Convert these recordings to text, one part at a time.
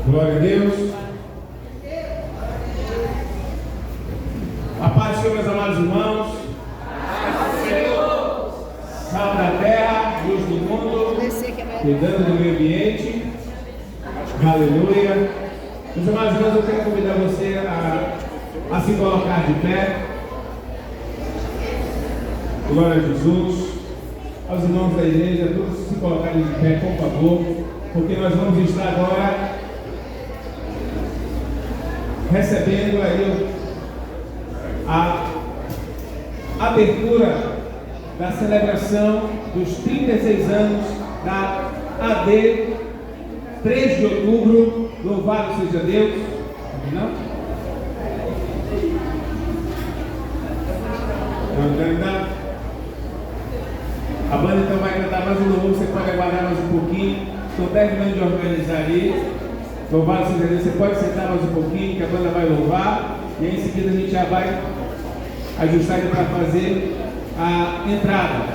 Glória a Deus. A paz do Senhor, meus amados irmãos. Sal da terra, luz do mundo, cuidando do meio ambiente. Aleluia. Meus amados irmãos, eu quero convidar você a se colocar de pé. Glória a Jesus. Aos irmãos da igreja, todos se colocarem de pé, por favor, porque nós vamos estar agora recebendo aí a abertura da celebração dos 36 anos da AD, 3 de outubro. Louvado seja Deus. Não? Não. A banda então vai cantar mais um louvor, você pode aguardar mais um pouquinho. Estou terminando de organizar ali. Louvado seja Deus, você pode sentar mais um pouquinho, que a banda vai louvar. E aí em seguida a gente já vai ajustar ele para fazer a entrada.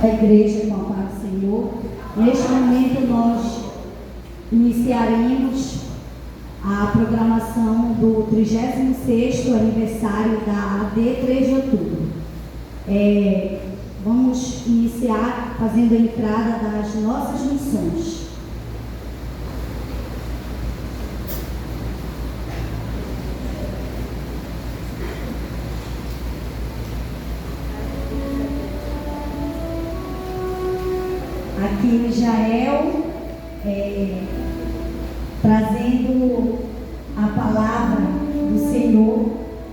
da igreja com a paz do Senhor. Neste momento nós iniciaremos a programação do 36º aniversário da AD 3 de outubro. Vamos iniciar fazendo a entrada das nossas missões. Aqui em Israel, trazendo a palavra do Senhor,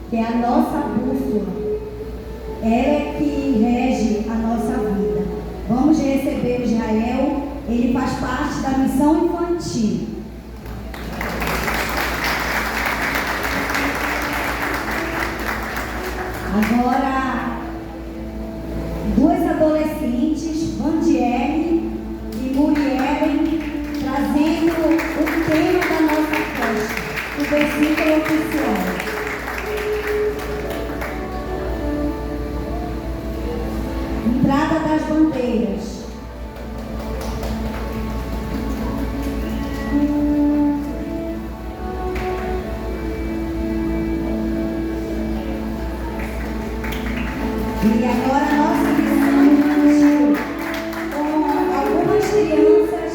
que é a nossa bússola. Ela é que rege a nossa vida. Vamos receber Israel, ele faz parte da missão infantil. Agora, duas adolescentes, Vandiele e Murielen, trazendo o tema da nossa festa, o versículo oficial. Entrada das bandeiras. E agora nossa missão infantil, com algumas crianças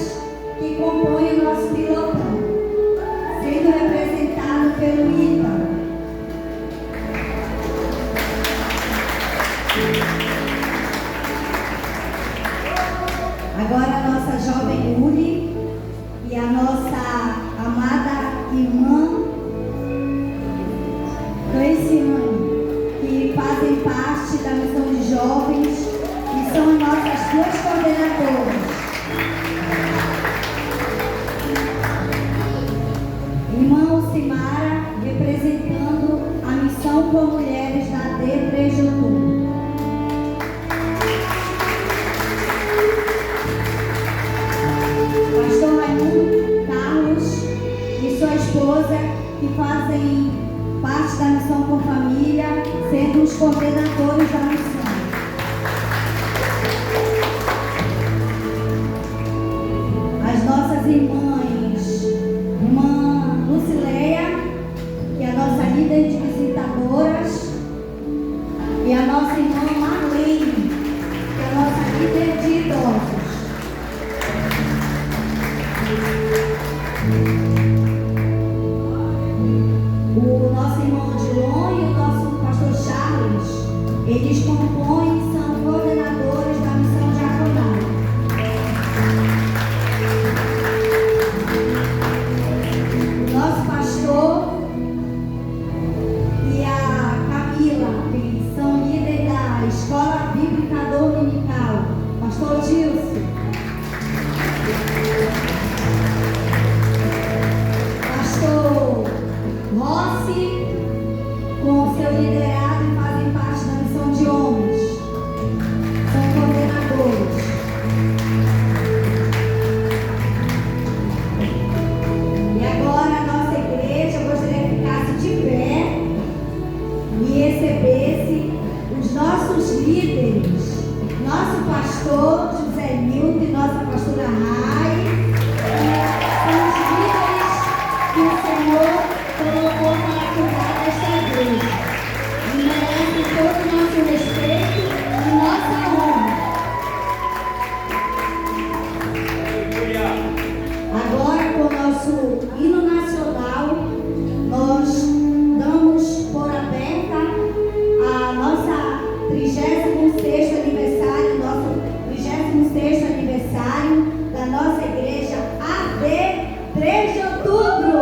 que compõem o nosso pilotão, sendo representado pelo Ítalo. Agora a nossa jovem Uri e a nossa amada irmã Cleiciane, que fazem parte da missão de jovens e são nossas duas coordenadoras. Irmã Alcimara, representando a missão com mulheres da AD 3 de outubro. Pastor Raimundo Carlos e sua esposa, que fazem parte da missão com família, sendo os coordenadores da missão. As nossas irmãs, irmã Lucileia, que é a nossa líder de visitadoras, e a nossa irmã Marlene, que é a nossa líder de idosos. O nosso irmão Dilon e o nosso pastor Charles, eles compõem e são coordenadores da missão diaconal. O nosso pastor e a Camila, que são líderes da Escola Bíblica Dominical. Pastor Gilson. Pastor Rossi, com seu liderado, e fazem parte da missão de homens. São coordenadores. E agora a nossa igreja, eu gostaria que ficasse de pé e recebesse os nossos líderes, nosso pastor José Nilton e nossa pastora Rai. São os líderes que o Senhor colocou para cuidar desta igreja. E merecem todo o nosso respeito e nossa honra. Agora, com o nosso hino nacional, nós damos por aberta a nossa 36º aniversário, nosso 36º aniversário da nossa igreja AD 3 de outubro.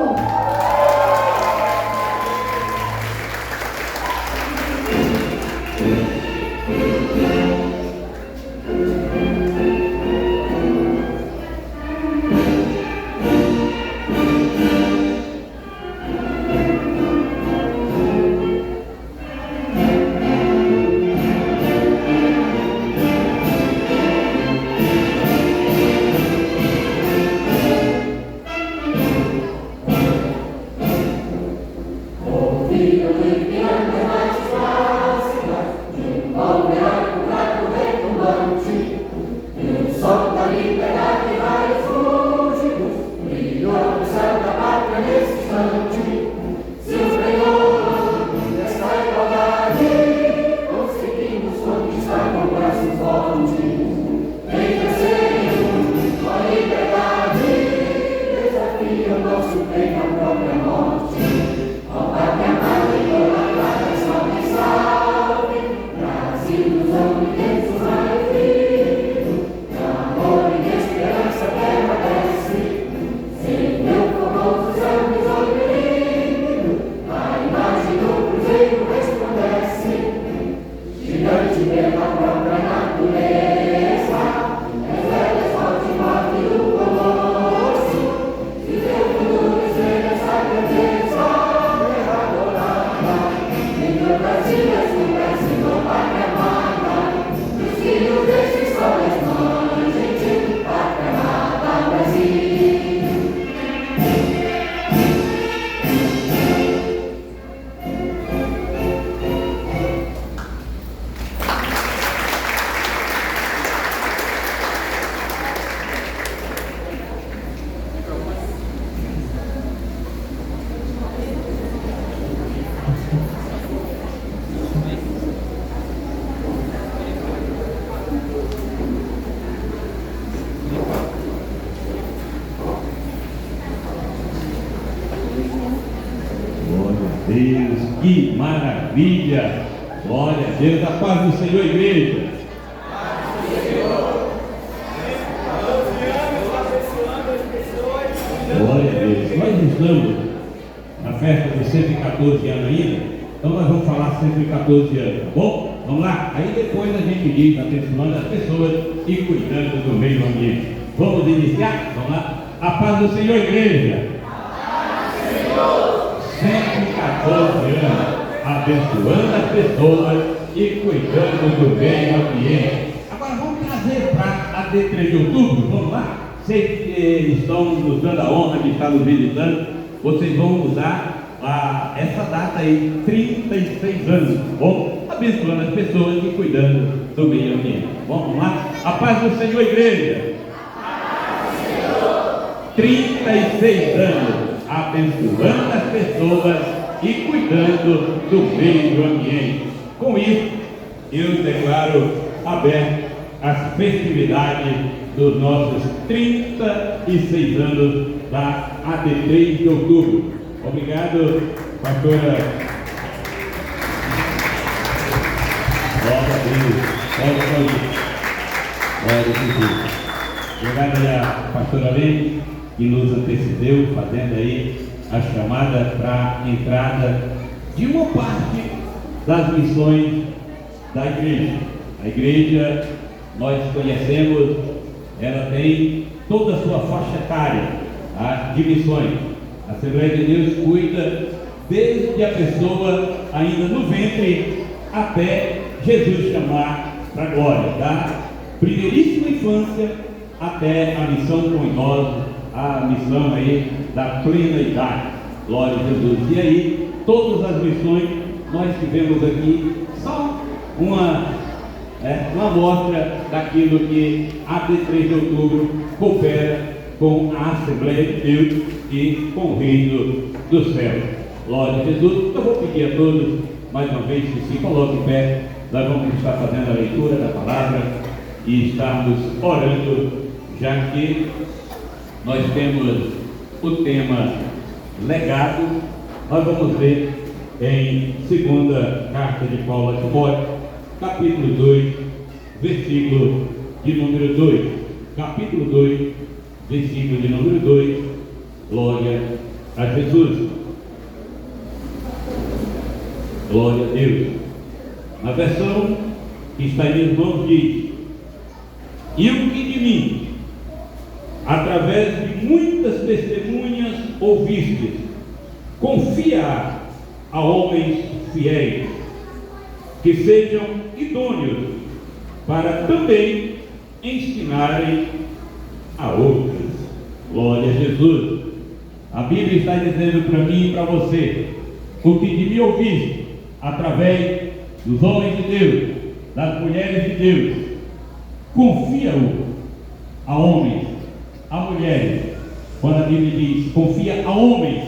Deus, que maravilha! Glória a Deus, a paz do Senhor, igreja. Glória a Deus. Nós estamos na festa dos 114 anos ainda, então nós vamos falar 114 anos, tá bom? Vamos lá? Aí depois a gente diz, abençoando as pessoas e cuidando do meio ambiente. Vamos iniciar? Vamos lá? A paz do Senhor, igreja. A paz do Senhor. 114 anos, abençoando as pessoas e cuidando do meio ambiente. Agora vamos trazer para a D3 de outubro, vamos lá? Vocês que estão nos dando a honra de estar nos visitando, vocês vão usar essa data aí, 36 anos, tá bom? Abençoando as pessoas e cuidando do meio ambiente. Vamos lá? A paz do Senhor, igreja. A paz do Senhor. 36 anos, abençoando as pessoas e cuidando do meio ambiente. Com isso, eu declaro aberto as festividades dos nossos 36 anos da AD3 de outubro. Obrigado, pastora. Glória a Deus. Glória a Deus. Glória a Jesus. Obrigado a pastora Lene, que nos antecedeu, fazendo aí a chamada para a entrada de uma parte das missões da igreja. A igreja, nós conhecemos, ela tem toda a sua faixa etária de missões. A Assembleia de Deus cuida desde a pessoa ainda no ventre até Jesus chamar para a glória, da primeiríssima infância até a missão com idosos, a missão aí da plena idade. Glória a Jesus. E aí, todas as missões nós tivemos aqui só uma amostra daquilo que a D3 de outubro coopera com a Assembleia de Deus e com o reino do céu. Glória a Jesus. Eu vou pedir a todos, mais uma vez, que se coloquem em pé. Nós vamos estar fazendo a leitura da palavra e estarmos orando, já que nós temos o tema legado. Nós vamos ver em 2ª carta de Paulo a Timóteo, capítulo 2, versículo de número 2. Capítulo 2, versículo de número 2. Glória a Jesus. Glória a Deus. A versão que está em minhas mãos diz: e o que de mim, através de muitas testemunhas ouvistes, confia a homens fiéis, que sejam idôneos para também ensinarem a outros. Glória a Jesus. A Bíblia está dizendo para mim e para você: o que de mim ouviste através dos homens de Deus, das mulheres de Deus, confia-o a homens, a mulheres. Quando a Bíblia diz confia a homens,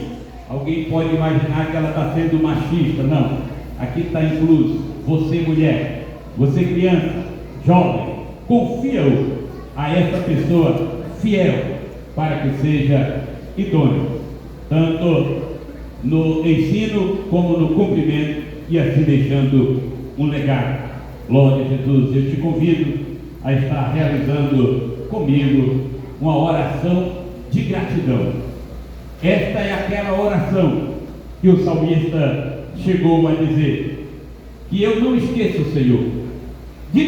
alguém pode imaginar que ela está sendo machista. Não, aqui está incluso você, mulher, você, criança, jovem, confia-o a essa pessoa fiel, para que seja idôneo, tanto no ensino como no cumprimento, e assim deixando um legado. Glória a Jesus. Eu te convido a estar realizando comigo uma oração de gratidão. Esta é aquela oração que o salmista chegou a dizer: que eu não esqueço, Senhor, de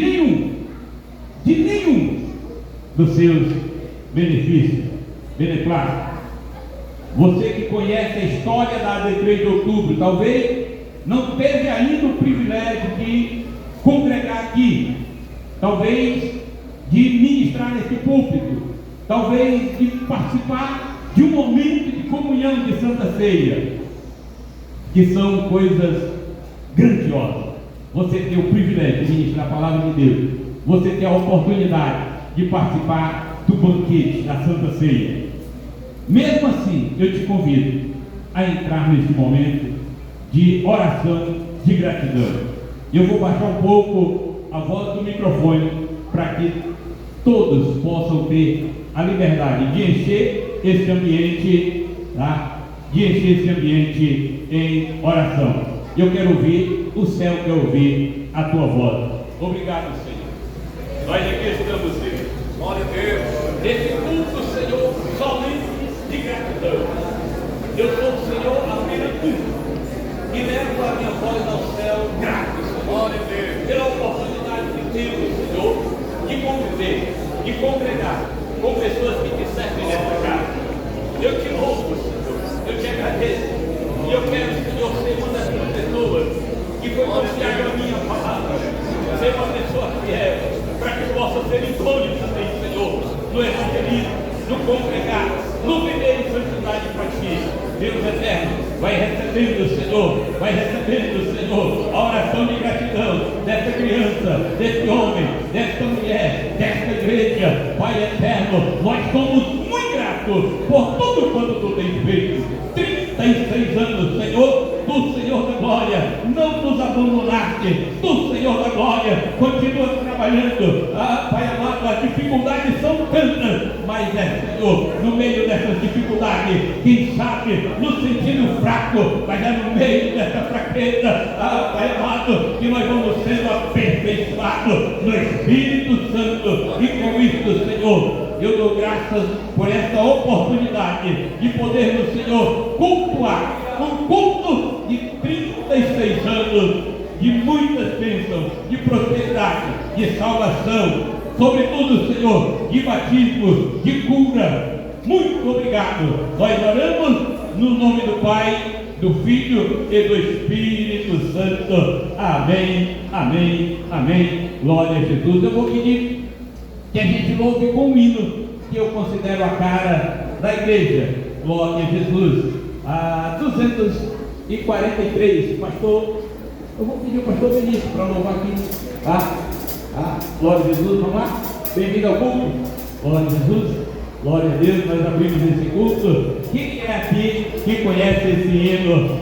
nenhum dos seus benefícios, beneplácitos. Você que conhece a história da AD3 de outubro, talvez não teve ainda o privilégio de congregar aqui, talvez de ministrar nesse púlpito, talvez de participar de um momento de comunhão de Santa Ceia, que são coisas grandiosas. Você tem o privilégio de ministrar a palavra de Deus, você tem a oportunidade de participar do banquete da Santa Ceia. Mesmo assim, eu te convido a entrar nesse momento de oração de gratidão. Eu vou baixar um pouco a voz do microfone para que todos possam ter a liberdade de encher esse ambiente, tá, de encher esse ambiente em oração. Eu quero ouvir, o céu quer ouvir a tua voz. Obrigado, Senhor. Nós aqui estamos, Senhor. Glória a Deus. Nesse culto, Senhor, somente de gratidão. Eu sou, Senhor, apenas e levo a minha voz ao céu, grato, Senhor. Glória a Deus. Pela oportunidade que temos, Senhor, de conviver, de congregar com pessoas que te servem nessa casa. Eu te louvo, Senhor. Eu te agradeço. E eu quero, Senhor, ser uma dessas pessoas que foi confiar na minha palavra. Ser uma pessoa fiel, para que possa ser idôneo também, Senhor, no evangelismo, no congregar, no viver em santidade para ti. Deus eterno, vai recebendo, Senhor, a oração de gratidão dessa criança, desse homem, dessa mulher, dessa igreja. Pai eterno, nós somos muito gratos por tudo quanto tu tens feito. 36 anos, Senhor, do Senhor da Glória, não nos abandonaste, do Senhor da Glória, continua trabalhando. Pai amado, as dificuldades são tantas, mas Senhor, no meio dessas dificuldades, quem sabe, nos sentindo fraco, mas no meio dessa fraqueza, Pai amado, que nós vamos sendo aperfeiçoados no Espírito Santo. E com isso, Senhor, eu dou graças por essa oportunidade de podermos, Senhor, cultuar um culto de 36 anos, de muitas bênçãos, de prosperidade, de salvação, sobretudo, Senhor, de batismo, de cura. Muito obrigado. Nós oramos no nome do Pai, do Filho e do Espírito Santo. Amém, amém, amém. Glória a Jesus. Eu vou pedir que a gente louve com um hino que eu considero a cara da igreja. Glória a Jesus. 243, pastor. Eu vou pedir ao pastor Benício para louvar aqui. Glória a Jesus, vamos lá? Bem-vindo ao culto. Glória a Jesus. Glória a Deus, nós abrimos esse culto. Quem é aqui que conhece esse hino?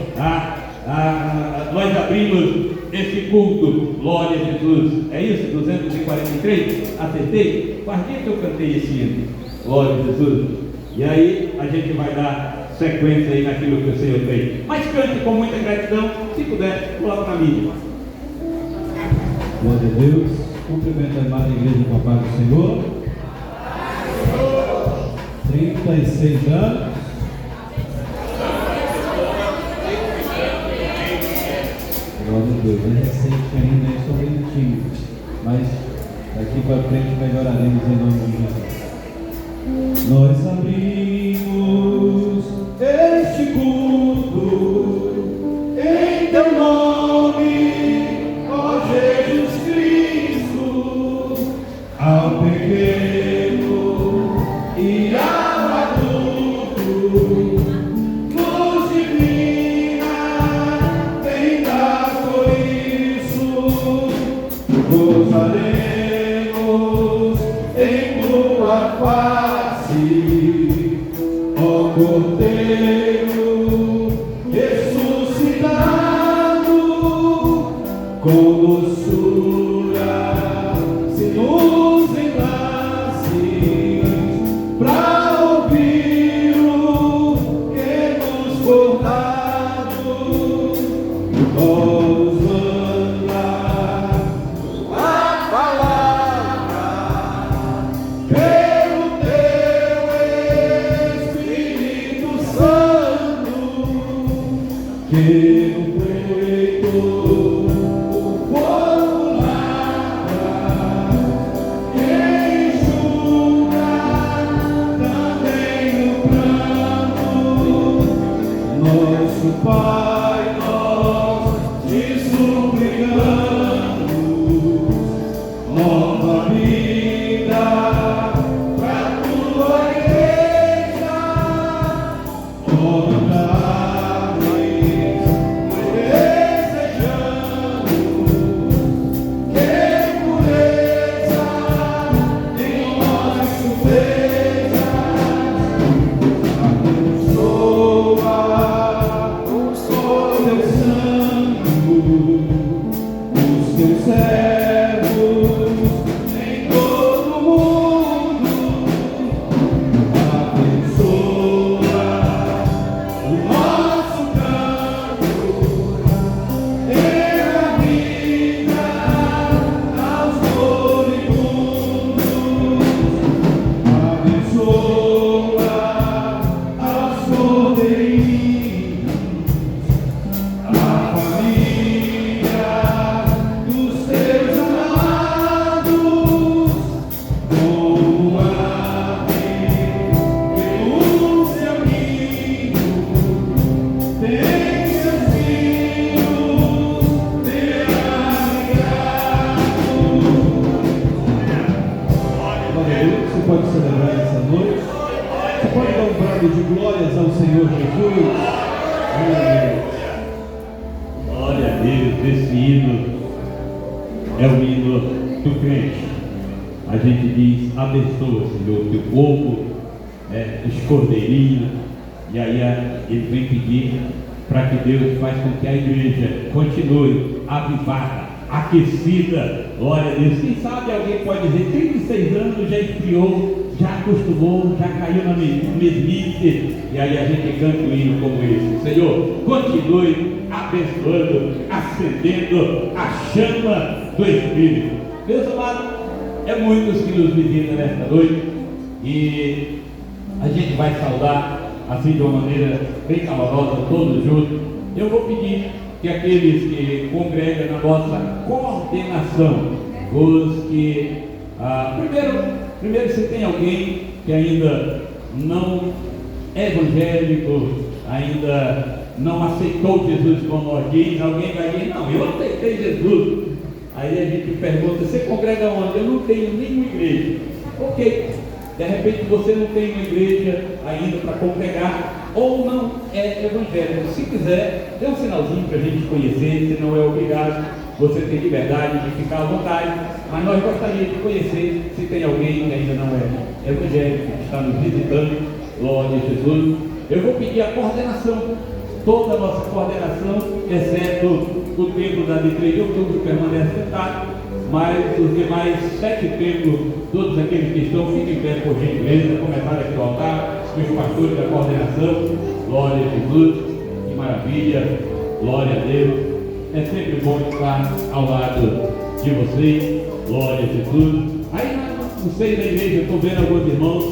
Nós abrimos esse culto. Glória a Jesus. É isso? 243? Acertei? Faz dia que eu cantei esse hino. Glória a Jesus. E aí a gente vai dar sequência aí naquilo que o Senhor fez. Mas cante com muita gratidão. Se puder, coloca na mídia. Glória a Deus. Cumprimento a amada igreja com a paz do Senhor. 36 anos. Glória a Deus. É recente ainda, estou bem tímido. Mas daqui para frente melhoraremos em nome de Jesus. Nós abrimos este culto em teu nome, ó Jesus Cristo, ao pequeno e ao adulto, luz divina, vem dar por isso, gozaremos em tua face, ó Cordeiro ressuscitado, com doçura se nos enlaces, pra ouvir o que nos for dado, nos manda a palavra pelo teu Espírito Santo, que no peito o fogo lavra, enxuga também no pranto. Nosso Pai, nós te suplicamos nova vida pra tua igreja, desejamos que pureza em nós seja. Abençoa os teus santos, os teus servos em todo o mundo. Abençoa o nosso salve de glórias ao Senhor Jesus. Glória a Deus, esse hino é o hino do crente. A gente diz, abençoa, Senhor, teu povo, os cordeirinhos, e aí ele vem pedir para que Deus faça com que a igreja continue avivada, aquecida. Glória a Deus. Quem sabe alguém pode dizer, 36 anos já esfriou, já acostumou, já caiu na mesmice, e aí a gente canta um hino como esse. Senhor, continue abençoando, acendendo a chama do Espírito. Meus amados, é muitos que nos visitam nesta noite, e a gente vai saudar assim de uma maneira bem calorosa, todos juntos. Eu vou pedir que aqueles que congregam na nossa coordenação, os que primeiro se tem alguém que ainda não é evangélico, ainda não aceitou Jesus como alguém vai dizer, não, eu aceitei Jesus. Aí a gente pergunta, você congrega onde? Eu não tenho nenhuma igreja. Ok, de repente você não tem uma igreja ainda para congregar, ou não é evangélico. Se quiser, dê um sinalzinho para a gente conhecer, se não é obrigado, você tem liberdade de ficar à vontade, mas nós gostaríamos de conhecer se tem alguém que ainda não é evangélico, que está nos visitando. Glória a Jesus. Eu vou pedir a coordenação, toda a nossa coordenação, exceto o templo da de 3 de outubro, permanece sentado, mas os demais 7 templos, todos aqueles que estão, fiquem em pé por gentileza, começar aqui ao altar, os pastores da coordenação. Glória a Jesus, que maravilha, glória a Deus. É sempre bom estar ao lado de vocês, glória a Jesus. Aí no seio da igreja, eu estou vendo alguns irmãos,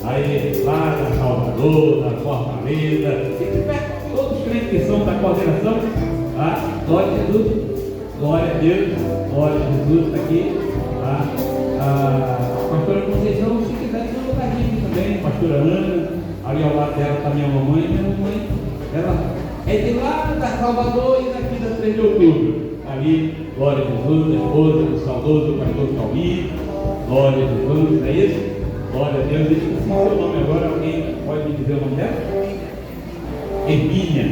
aí lá da Salvador, da Fortaleza, todos os crentes que são da coordenação, glória a Jesus, glória a Deus, glória a Jesus, está aqui. A pastora Conceição, se quiser, tem um lugarzinho aqui também, a pastora Ana, ali ao lado dela está minha mamãe, ela é de lá da Salvador e daqui da 3 de outubro. Ali, glória a Jesus, a esposa do saudoso pastor Calvin, glória a Jesus, é isso? Glória a Deus. Deixa eu esquecer o seu nome agora, alguém pode me dizer o nome dela? Hermínia,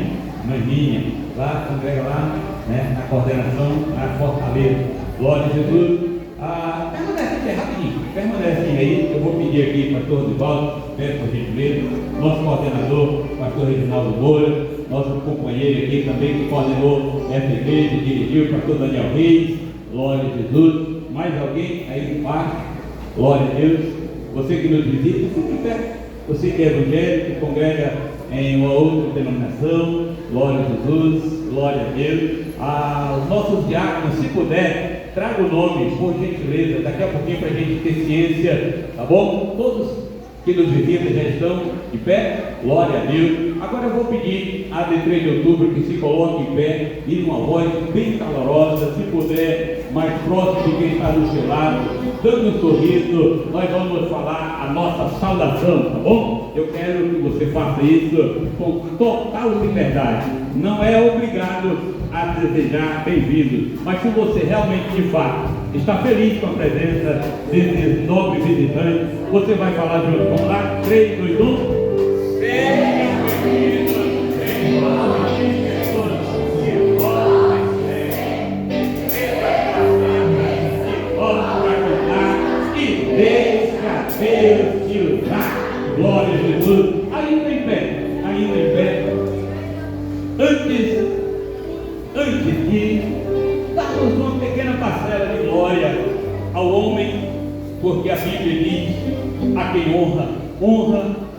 lá, congrega lá, na coordenação, na Fortaleza. Glória a Jesus. Permanece aqui rapidinho, permanece aí. Eu vou pedir aqui, pastor Divaldo, peço por gentileza, nosso coordenador, pastor Reginaldo Moura, nosso companheiro aqui também que coordenou essa igreja, dirigiu, pastor Daniel Reis. Glória a Jesus. Mais alguém aí embaixo? Glória a Deus. Você que nos visita, fique em pé. Você que é evangélico, que congrega em uma outra denominação, glória a Jesus, glória a Deus. Os nossos diáconos, se puder, traga o nome, por gentileza, daqui a pouquinho para a gente ter ciência, tá bom? Todos que nos visitam já estão de pé, glória a Deus. Agora eu vou pedir a de 3 de outubro que se coloque em pé e numa voz bem calorosa, se puder, mais próximo de quem está do seu lado, dando um sorriso, nós vamos falar a nossa saudação, tá bom? Eu quero que você faça isso com total liberdade. Não é obrigado a desejar bem-vindo, mas se você realmente de fato está feliz com a presença desses nobres visitantes, você vai falar junto. Vamos lá? 3, 2, 1. Deus te usar, glória a Jesus. Ainda em pé, antes de darmos uma pequena parcela de glória ao homem, porque a Bíblia diz, a quem honra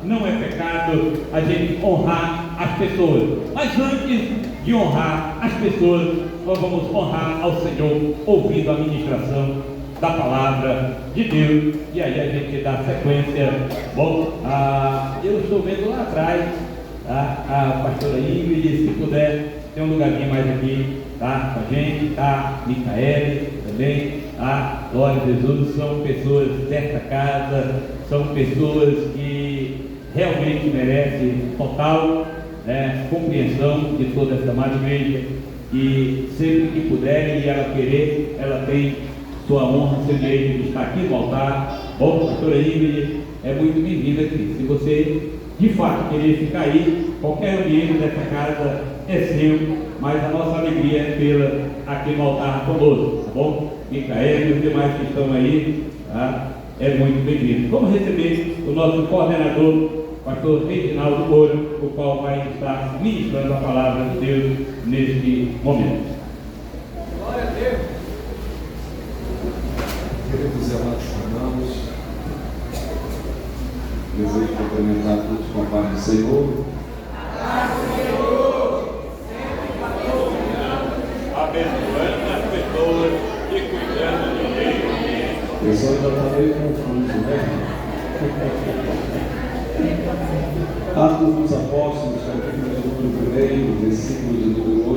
não é pecado a gente honrar as pessoas, mas antes de honrar as pessoas, nós vamos honrar ao Senhor, ouvindo a ministração da palavra de Deus, e aí a gente dá sequência. Bom, eu estou vendo lá atrás a pastora Ingrid, se puder, tem um lugarzinho mais aqui, tá? Com a gente, tá? Micaele também, tá? Glória a Jesus, são pessoas desta casa, são pessoas que realmente merecem total compreensão de toda essa amada igreja, e sempre que puderem e ela querer, ela tem sua honra, seu direito de estar aqui no altar. Bom, pastora Ingrid, é muito bem-vinda aqui. Se você de fato querer ficar aí, qualquer ambiente dessa casa é seu, mas a nossa alegria é tê-la aqui no altar conosco, tá bom? Micael e os demais que estão aí, tá? É muito bem-vindo. Vamos receber o nosso coordenador, pastor Reginaldo Moura, o qual vai estar ministrando a palavra de Deus neste momento. Glória a Deus. Queridos e amados irmãos, desejo cumprimentar todos com a paz do Senhor. Abençoando as pessoas e cuidando do meio ambiente. O pessoal já está meio confuso, né? Atos dos Apóstolos, capítulo de número 1, versículo de número 8.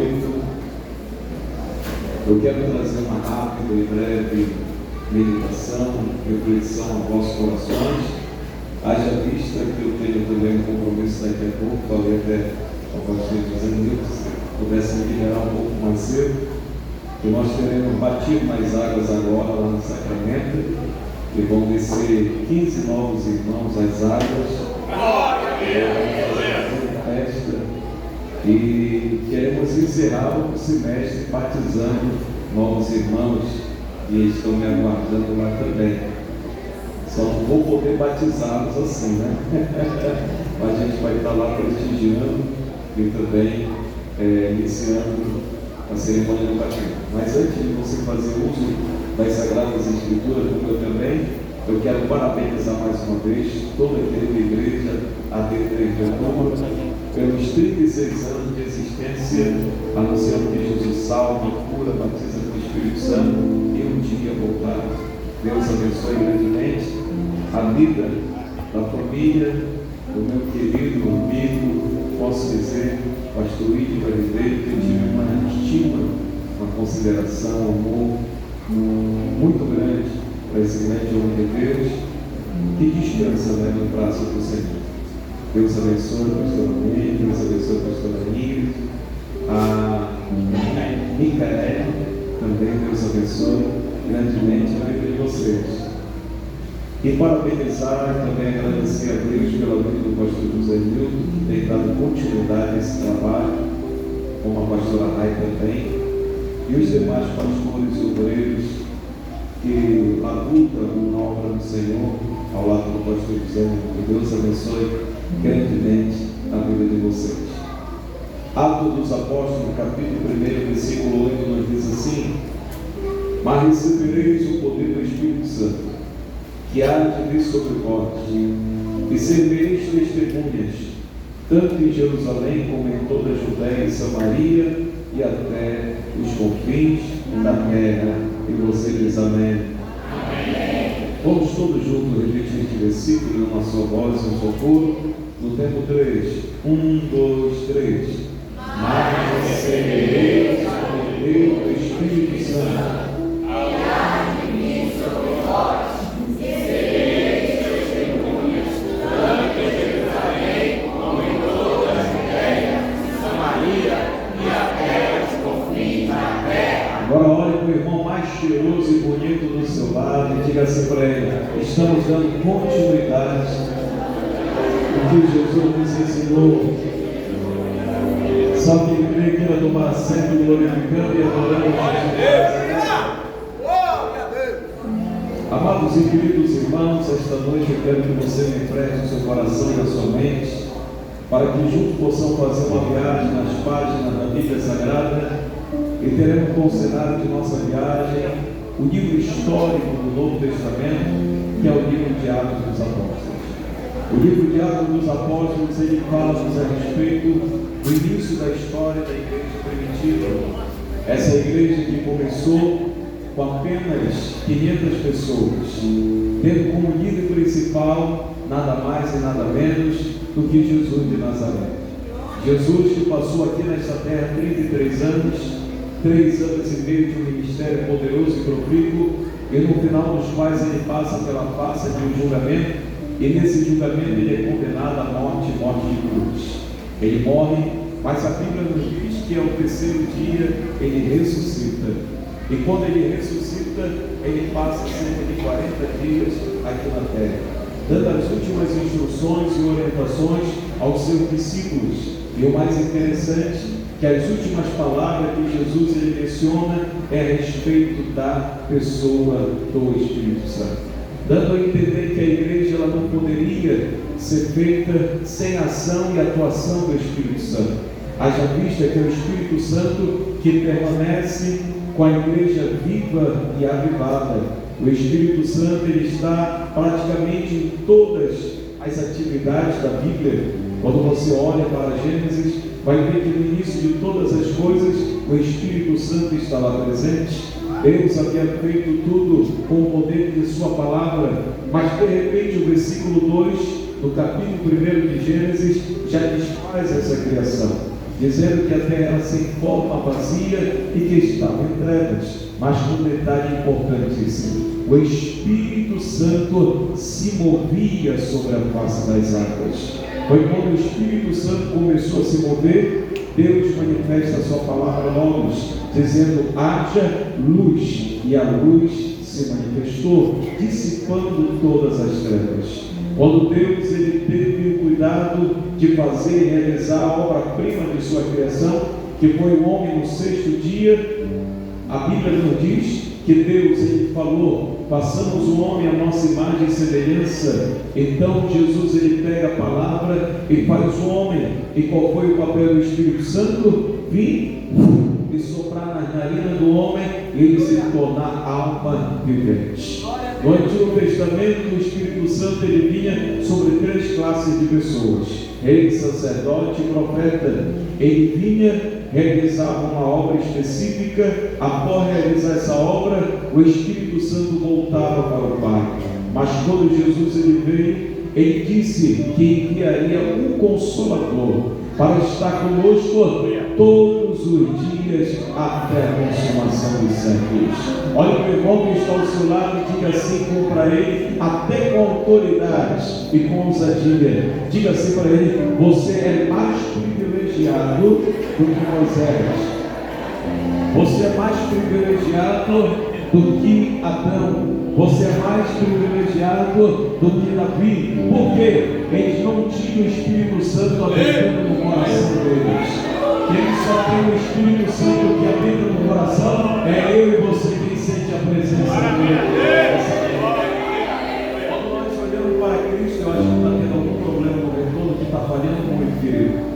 Eu quero trazer uma rápida e breve meditação, reflexão aos vossos corações. Haja vista que eu tenho também um compromisso daqui a pouco, falei até ao pastor dizendo que se pudesse me liberar um pouco mais cedo, que nós teremos batido nas águas agora lá no Sacramento, que vão descer 15 novos irmãos às águas. Festa, e queremos encerrar o semestre batizando novos irmãos e estão me aguardando lá também. Só não vou poder batizá-los assim, né? Mas a gente vai estar lá prestigiando e também iniciando a cerimônia do batismo. Mas antes de você fazer uso das Sagradas Escrituras, como eu também, eu quero parabenizar mais uma vez toda a igreja AD3 de Outubro pelos 36 anos de existência, anunciando que Jesus salva, cura, batiza com o Espírito Santo e um dia voltar. Deus abençoe grandemente a vida da família, do meu querido amigo, posso dizer, pastor Ídio Valideiro, que eu tive uma estima, uma consideração, um amor muito grande para esse grande homem de Deus, que descansa, né, no braço do Senhor. Deus abençoe o pastor Amém, Deus abençoe o pastor Anísio, a Micael, também Deus abençoe grandemente a vida de vocês. E parabenizar, também agradecer a Deus pela vida do pastor José Nilton, que tem dado continuidade a esse trabalho, como a pastora Rai também, e os demais pastores e obreiros que labutam na obra do Senhor, ao lado do pastor José Nilton. Que Deus abençoe grandemente a vida de vocês. Atos dos Apóstolos, capítulo 1, versículo 8, nos diz assim: mas recebereis o poder do Espírito Santo, que há de vir sobre vós, e sereis testemunhas, tanto em Jerusalém como em toda a Judéia e Samaria, e até os confins da terra. E você diz amém. Amém. Vamos todos juntos repetir este versículo numa sua voz, em socorro, no tempo 3. 1, 2, 3. Mas recebereis o poder do Espírito Santo. Agora olhe para o irmão mais cheiroso e bonito do seu lado e diga assim para ele: estamos dando continuidade ao que Jesus nos ensinou. Sabe que crê que era tomar sempre glorificando e adorando a Jesus. Amados e queridos irmãos, esta noite eu quero que você me empreste o seu coração e a sua mente, para que juntos possamos fazer uma viagem nas páginas da Bíblia Sagrada. E teremos como cenário de nossa viagem o livro histórico do Novo Testamento, que é o livro de Atos dos Apóstolos. O livro de Atos dos Apóstolos, ele fala-nos a respeito do início da história da igreja primitiva. Essa igreja que começou com apenas 500 pessoas, tendo como líder principal nada mais e nada menos do que Jesus de Nazaré. Jesus que passou aqui nesta terra 33 anos, 3 anos e meio de um ministério poderoso e profícuo, e no final dos quais ele passa pela face de um julgamento, e nesse julgamento ele é condenado à morte de cruz. Ele morre, mas a Bíblia nos diz que ao terceiro dia ele ressuscita. E quando ele ressuscita, ele passa cerca de 40 dias aqui na terra. dando as últimas instruções e orientações aos seus discípulos. E o mais interessante, que as últimas palavras que Jesus ele menciona é a respeito da pessoa do Espírito Santo, dando a entender que a igreja ela não poderia ser feita sem a ação e atuação do Espírito Santo. Haja vista que é o Espírito Santo que permanece com a igreja viva e avivada. O Espírito Santo ele está praticamente em todas as atividades da Bíblia. Quando você olha para Gênesis, vai ver que no início de todas as coisas o Espírito Santo está lá presente. Deus havia feito tudo com o poder de sua palavra, mas de repente o versículo 2 do capítulo 1 de Gênesis já desfaz essa criação, dizendo que a terra era sem forma, vazia e que estava em trevas. Mas com um detalhe importantíssimo: o Espírito Santo se movia sobre a face das águas. Foi quando o Espírito Santo começou a se mover, Deus manifesta a sua palavra logos, dizendo: haja luz, e a luz se manifestou, dissipando todas as trevas. Quando Deus ele teve o cuidado de fazer e realizar a obra-prima de sua criação, que foi o homem no sexto dia, a Bíblia nos diz que Deus ele falou: façamos o homem à nossa imagem e semelhança. Então Jesus ele pega a palavra e faz o homem. E qual foi o papel do Espírito Santo? Vir e soprar nas narinas do homem e ele se tornar alma vivente. No Antigo Testamento o Espírito Santo ele vinha sobre 3 classes de pessoas: rei, sacerdote e profeta. Ele vinha, realizava uma obra específica. Após realizar essa obra, o Espírito Santo voltava para o Pai. Mas quando Jesus ele veio, ele disse que enviaria um Consolador para estar conosco todos os dias até a consumação dos séculos. Olha para o irmão que está ao seu lado e diga assim para ele, até com autoridade e com ousadia, diga assim para ele: você é mais privilegiado do que Moisés, você é mais privilegiado do que Adão, você é mais privilegiado do que Davi. Por quê? Eles não tinham o Espírito Santo habitando no coração deles. Quem só tem o Espírito Santo que habita no coração é eu e você quem sente a presença dele. Quando nós olhamos para Cristo, eu acho que está tendo algum problema no retorno que está falhando muito, querido.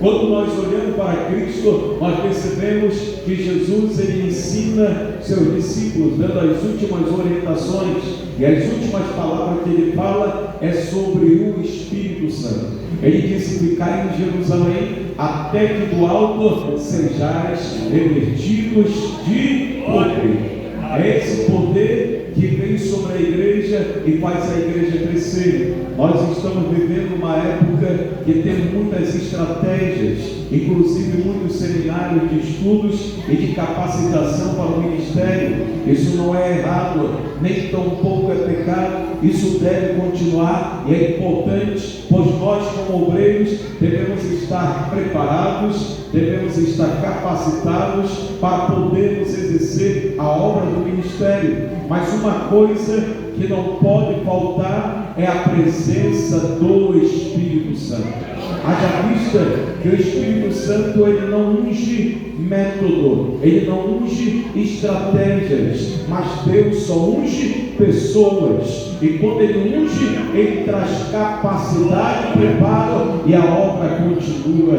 Quando nós olhamos para Cristo, nós percebemos que Jesus ele ensina seus discípulos, dando as últimas orientações, e as últimas palavras que ele fala é sobre o Espírito Santo. Ele disse: ficai em Jerusalém até que do alto sejais revestidos de poder. É esse poder que vem sobre a igreja e faz a igreja crescer. Nós estamos vivendo uma época que tem muitas estratégias, inclusive muitos seminários de estudos e de capacitação para o ministério. Isso não é errado, nem tampouco é pecado. Isso deve continuar e é importante, pois nós como obreiros devemos estar preparados, devemos estar capacitados para podermos exercer a obra do ministério. Mas uma coisa que não pode faltar é a presença do Espírito Santo. Haja vista que o Espírito Santo ele não unge método, ele não unge estratégias, mas Deus só unge pessoas. E quando ele unge, ele traz capacidade, preparo e a obra continua.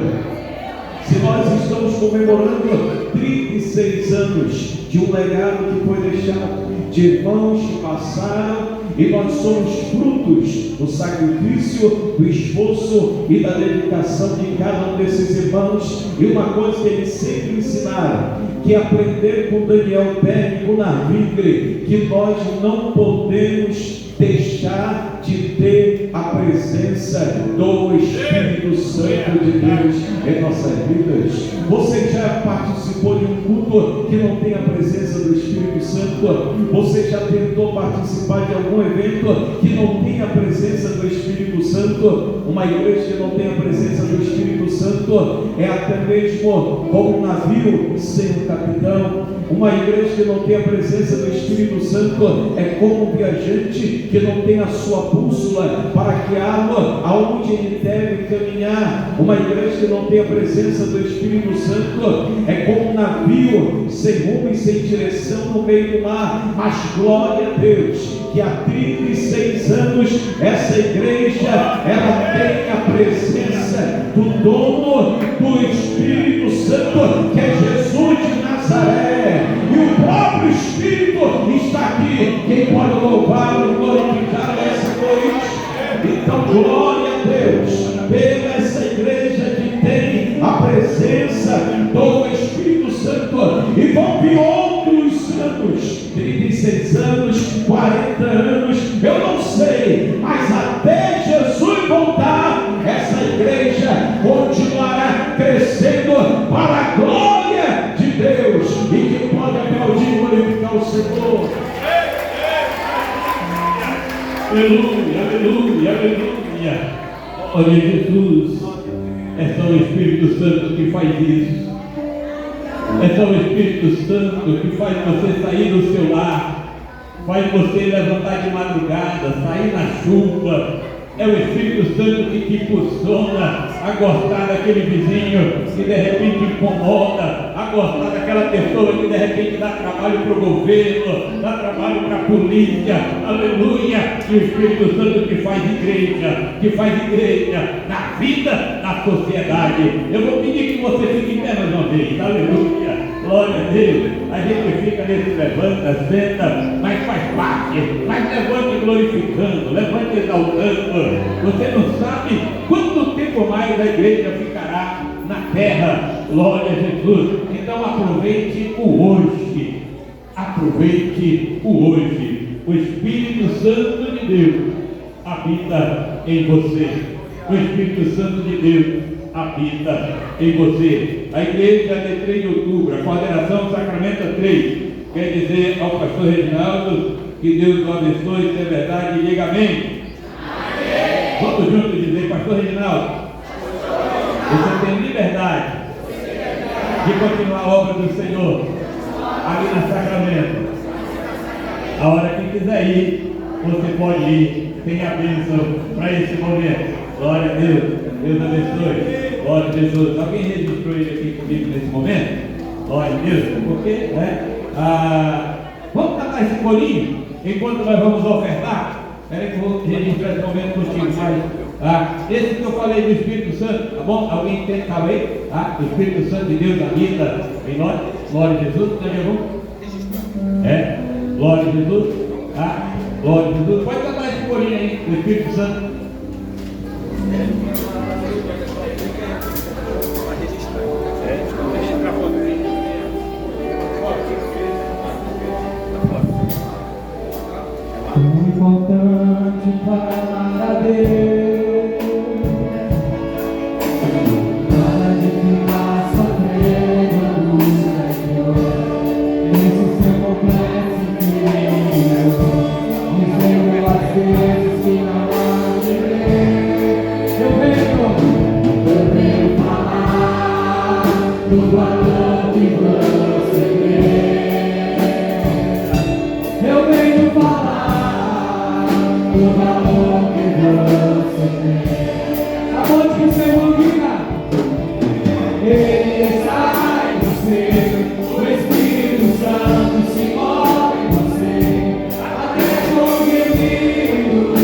Se nós estamos comemorando 36 anos de um legado que foi deixado de irmãos que passaram, e nós somos frutos do sacrifício, do esforço e da dedicação de cada um desses irmãos. E uma coisa que eles sempre ensinaram, que aprender com Daniel Pérez, com Narvigre, que nós não podemos deixar de ter a presença do Espírito Santo de Deus em nossas vidas. Você já participou de um culto que não tem a presença do Espírito Santo? Você já tentou participar de algum evento que não tem a presença do Espírito Santo? Uma igreja que não tem a presença do Espírito Santo Santo é até mesmo como um navio sem um capitão. Uma igreja que não tem a presença do Espírito Santo é como um viajante que não tem a sua bússola para guiá-lo aonde ele deve caminhar. Uma igreja que não tem a presença do Espírito Santo é como um navio sem rumo e sem direção no meio do mar. Mas glória a Deus que há 36 anos essa igreja ela tem a presença do dono do Espírito Santo, que é Jesus de Nazaré, e o próprio Espírito está aqui. Quem pode louvá-lo e glorificá-lo essa noite? Então glória a Deus pela essa igreja que tem a presença do Espírito Santo. E vão vir outros anos, 36 anos, 40 anos, eu não sei, mas até Jesus voltar, essa igreja continuará crescendo para a glória de Deus. E quem pode aplaudir e glorificar o Senhor? Aleluia, aleluia, aleluia. Olha, Jesus, é só o Espírito Santo que faz isso. É só o Espírito Santo que faz você sair do seu lar, faz você levantar de madrugada, sair na chuva. É o Espírito Santo que te impulsiona a gostar daquele vizinho que de repente incomoda, a gostar daquela pessoa que de repente dá trabalho para o governo, dá trabalho para a polícia. Aleluia! E o Espírito Santo que faz igreja na vida, na sociedade. Eu vou pedir que você fique em pé mais uma vez. Aleluia! Glória a Deus. A gente fica nesse levanta, senta, mas faz parte. Mas levante glorificando, levante exaltando. Você não sabe quanto tempo mais a igreja ficará na terra. Glória a Jesus. Então aproveite o hoje. Aproveite o hoje. O Espírito Santo de Deus habita em você. O Espírito Santo de Deus habita em você. A igreja de 3 de outubro, a coordenação sacramenta 3, quer dizer ao pastor Reginaldo que Deus o abençoe, se é verdade, e diga amém. Amém. Vamos juntos dizer, pastor Reginaldo, você tem liberdade de continuar a obra do Senhor ali na Sacramento. A hora que quiser ir, você pode ir. Tem a bênção para esse momento. Glória a Deus. Deus abençoe. Glória a Jesus. Alguém registrou ele aqui comigo nesse momento? Glória a Deus. Porque, né? Vamos cantar esse corinho enquanto nós vamos ofertar. Espera que eu vou registrar esse momento contigo. Mas, esse que eu falei do Espírito Santo, tá bom? Alguém entende? Estava aí? O Espírito Santo de Deus habita em nós. Glória a Jesus. Tá bom? Glória a Jesus. Glória a Jesus. Pode cantar esse corinho aí do Espírito Santo. Tão importante para Deus, para de ficar sofrendo no Senhor, nesse seu complexo interior, dizendo às vezes que não há ninguém. Eu venho falar do valor que você tem. Eu venho falar do valor que você tem. Aonde que você ilumina? Ele está em você, o Espírito Santo se move em você, até com gemidos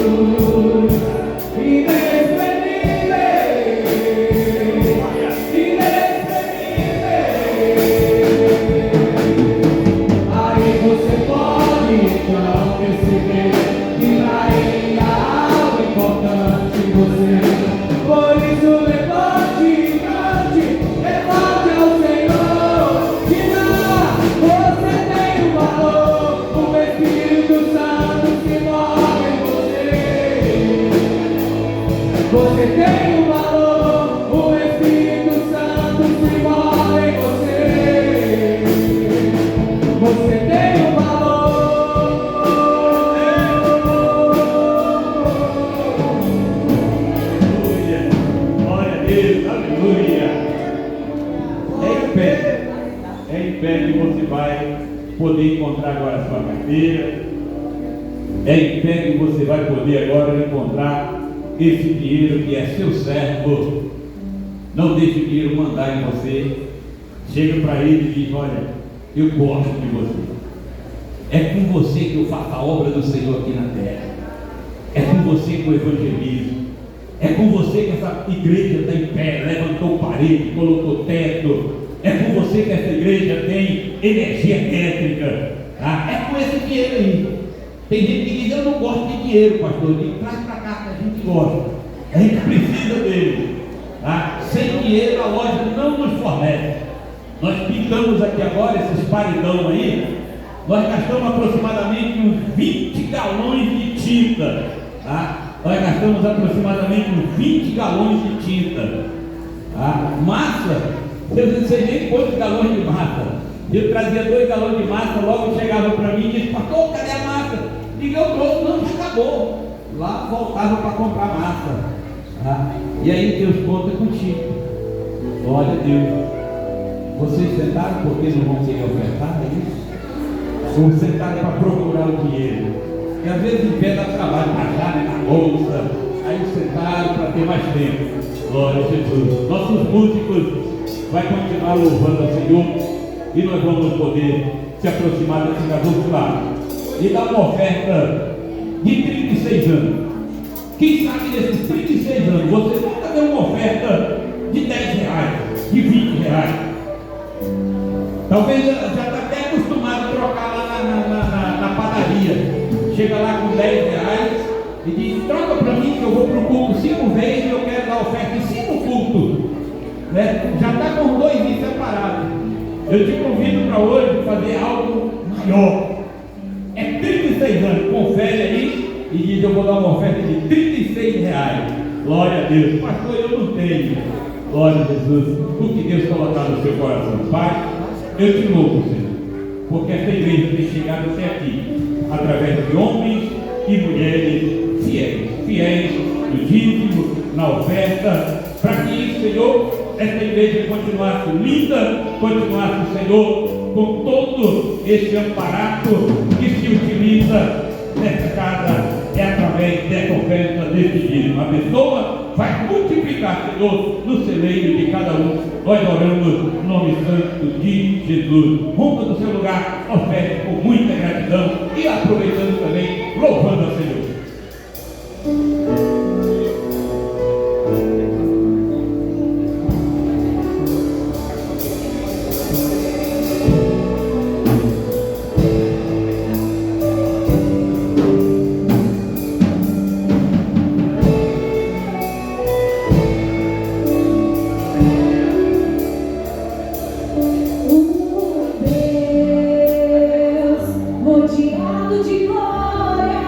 inexprimíveis, inexprimíveis. Deus, aleluia. É em pé que você vai poder encontrar agora a sua carteira. É em pé que você vai poder agora encontrar esse dinheiro que é seu servo. Não deixe o dinheiro mandar em você. Chega para ele e diz: olha, eu gosto de você. É com você que eu faço a obra do Senhor aqui na terra. É com você que eu evangelizo. É com você que essa igreja está em pé, levantou parede, colocou teto. É com você que essa igreja tem energia elétrica. Tá? É com esse dinheiro aí. Tem gente que diz: eu não gosto de dinheiro, pastor. Diz: traz para cá que a gente gosta. A gente precisa dele. Tá? Sem dinheiro a loja não nos fornece. Nós pintamos aqui agora esses paredão aí. Nós gastamos aproximadamente uns 20 galões de tinta. Tá? Nós gastamos aproximadamente uns 20 galões de tinta. Tá? Massa, eu não sei nem quantos galões de massa. Eu trazia 2 galões de massa, logo chegava para mim e disse: pastor, cadê a massa? Diga: eu trouxe, não, já acabou. Lá voltava para comprar massa. Tá? E aí Deus conta contigo. Glória a Deus. Vocês sentaram porque não vão querer ofertar, é isso? Ou sentaram para procurar o dinheiro? E às vezes em pé dá trabalho para achar, né, na bolsa. Aí sentaram para ter mais tempo. Glória a Jesus. Nossos músicos vão continuar louvando ao Senhor. E nós vamos poder se aproximar desse garoto lá e dar uma oferta de 36 anos. Quem sabe desses 36 anos você nunca deu uma oferta de 10 reais, de 20 reais. Talvez já está até acostumado a trocar lá na padaria. Chega lá com 10 reais e diz: troca para mim que eu vou para o culto 5 vezes e eu quero dar oferta em 5 cultos. Né? Já está com 2 dias separados. Eu te convido para hoje fazer algo maior. É 36 anos, confere aí e diz: eu vou dar uma oferta de 36 reais. Glória a Deus. Pastor, eu não tenho. Glória a Jesus. O que Deus colocar no seu coração. Pai, eu te louvo, Senhor, porque esta igreja tem chegado até aqui através de homens e mulheres fiéis no dízimo, na oferta, para que, Senhor, esta igreja continuasse linda, continuasse, Senhor, com todo esse amparato que se utiliza nessa casa, é através dessa oferta, desse dízimo. Abençoa, vai multiplicar, Senhor, no celeiro de cada um. Nós oramos no nome santo de Jesus. Rompa do seu lugar, oferte com muita gratidão e aproveitando também, louvando ao Senhor. Rodeado de glória,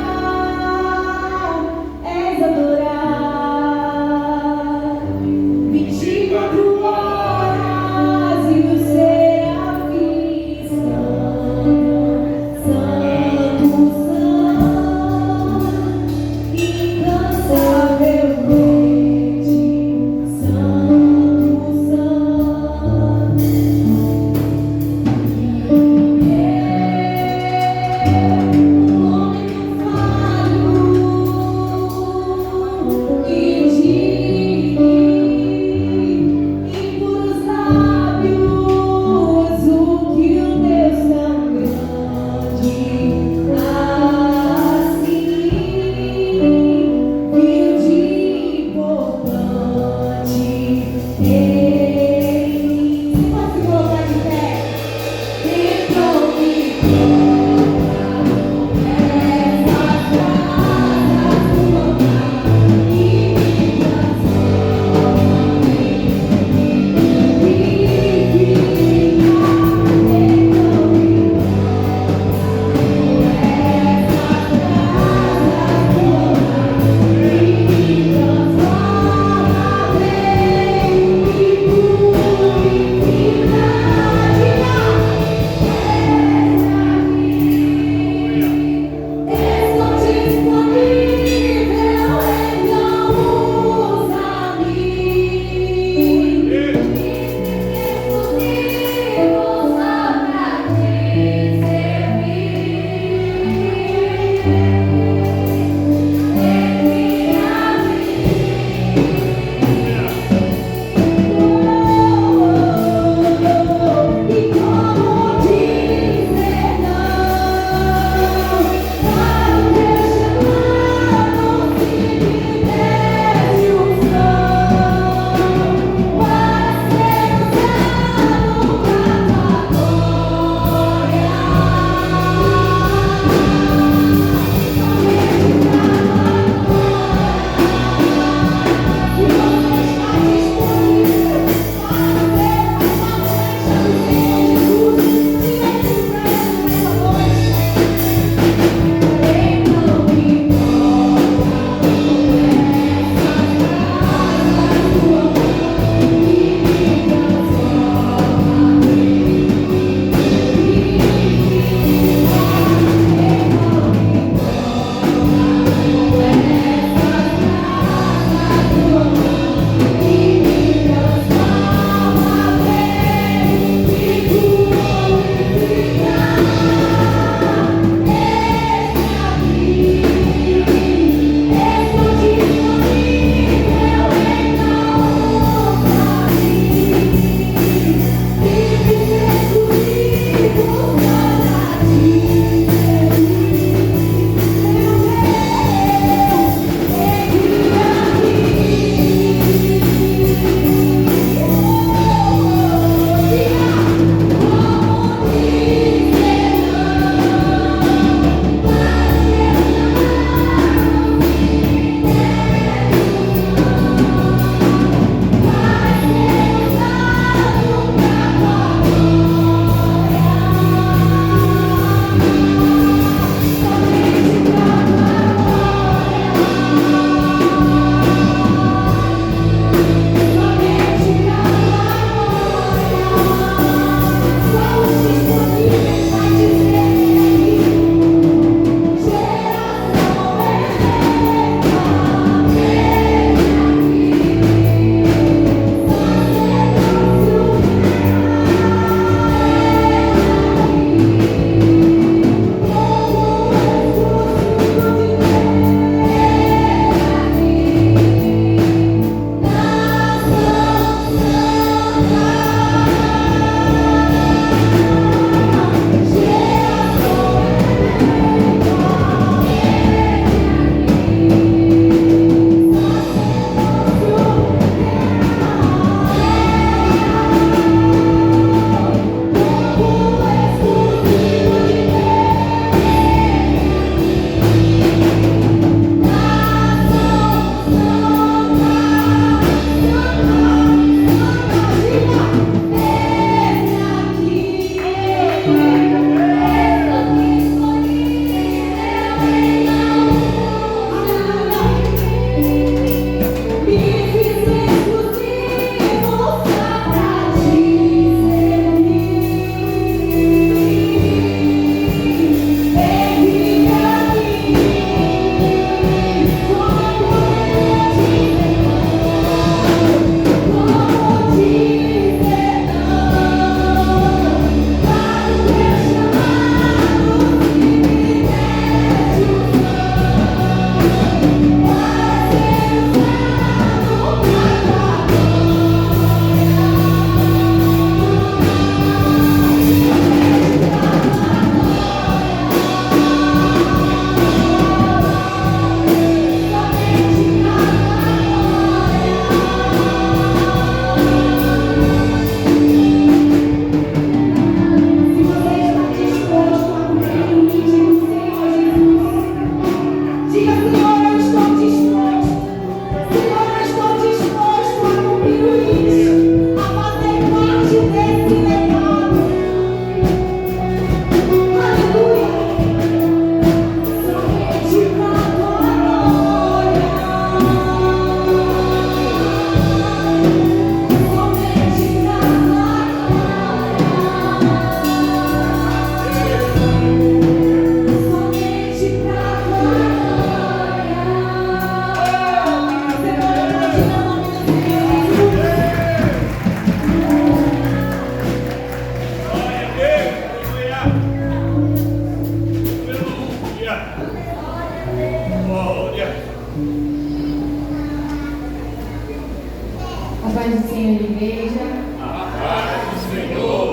igreja. A paz do Senhor.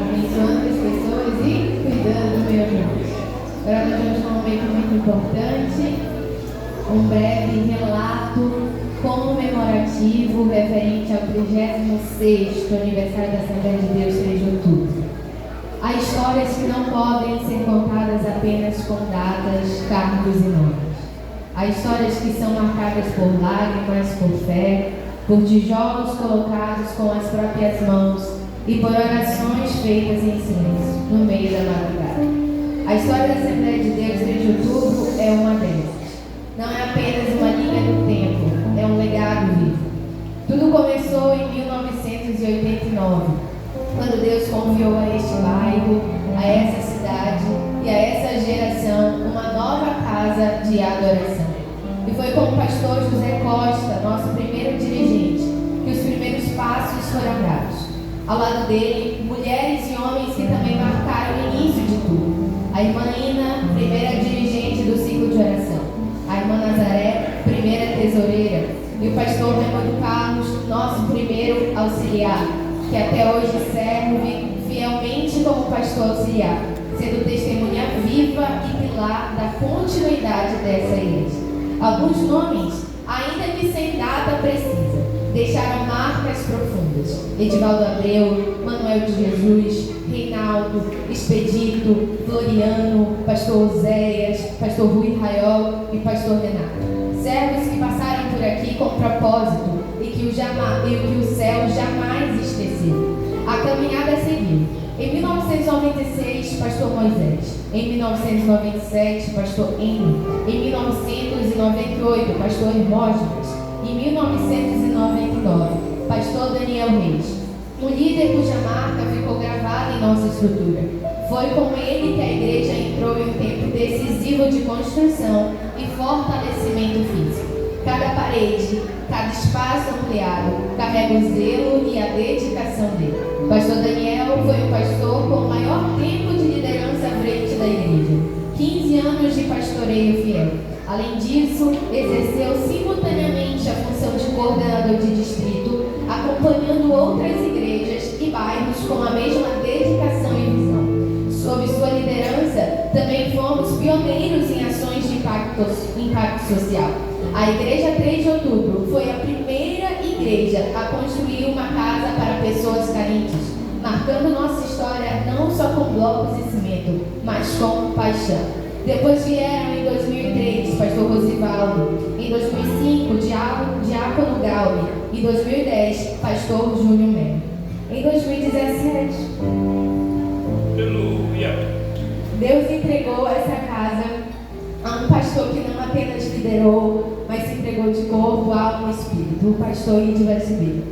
Abençoando as pessoas e cuidando do meio ambiente. Agora nós vamos a um momento muito importante, um breve relato comemorativo referente ao 36º aniversário da Assembleia de Deus 3 de outubro. Há histórias que não podem ser contadas apenas com datas, cargos e nomes. Há histórias que são marcadas por lágrimas, por fé, por tijolos colocados com as próprias mãos e por orações feitas em silêncio, no meio da madrugada. A história da Assembleia de Deus 3 de outubro é uma dessas. Não é apenas uma linha do tempo, é um legado vivo. Tudo começou em 1989, quando Deus confiou a este bairro, a essa cidade e a essa geração uma nova casa de adoração. E foi com o pastor José Costa, nosso primeiro dirigente, que os primeiros passos foram dados. Ao lado dele, mulheres e homens que também marcaram o início de tudo. A irmã Ina, primeira dirigente do ciclo de oração. A irmã Nazaré, primeira tesoureira. E o pastor Raimundo Carlos, nosso primeiro auxiliar, que até hoje serve fielmente como pastor auxiliar, sendo testemunha viva e pilar da continuidade dessa igreja. Alguns nomes, ainda que sem data precisa, deixaram marcas profundas. Edivaldo Abreu, Manuel de Jesus, Reinaldo, Expedito, Floriano, pastor Oséias, pastor Rui Raiol e pastor Renato. Servos que passaram por aqui com propósito e que o céu jamais esqueceu. A caminhada seguiu. Em 1996, pastor Moisés. Em 1997, pastor Henry. Em 1998, pastor Hermógenes. Em 1999, pastor Daniel Reis. Um líder cuja marca ficou gravada em nossa estrutura. Foi com ele que a igreja entrou em um tempo decisivo de construção e fortalecimento físico. Cada parede, cada espaço ampliado, carrega o zelo e a dedicação dele. O pastor Daniel foi o pastor com o maior tempo de liderança à frente da igreja. 15 anos de pastoreio fiel. Além disso, exerceu simultaneamente a função de coordenador de distrito, acompanhando outras igrejas e bairros com a mesma dedicação e visão. Sob sua liderança, também fomos pioneiros em ações de impacto social. A Igreja 3 de Outubro foi a primeira igreja a construir uma casa para pessoas carentes, marcando nossa história não só com blocos e cimento, mas com paixão. Depois vieram em 2003, pastor Rosivaldo, em 2005, diácono Gauri, em 2010, pastor Júnior Melo. Em 2017, Deus entregou essa casa a um pastor que não apenas liderou, mas se entregou de corpo, alma e espírito, o pastor Idivar Ribeiro.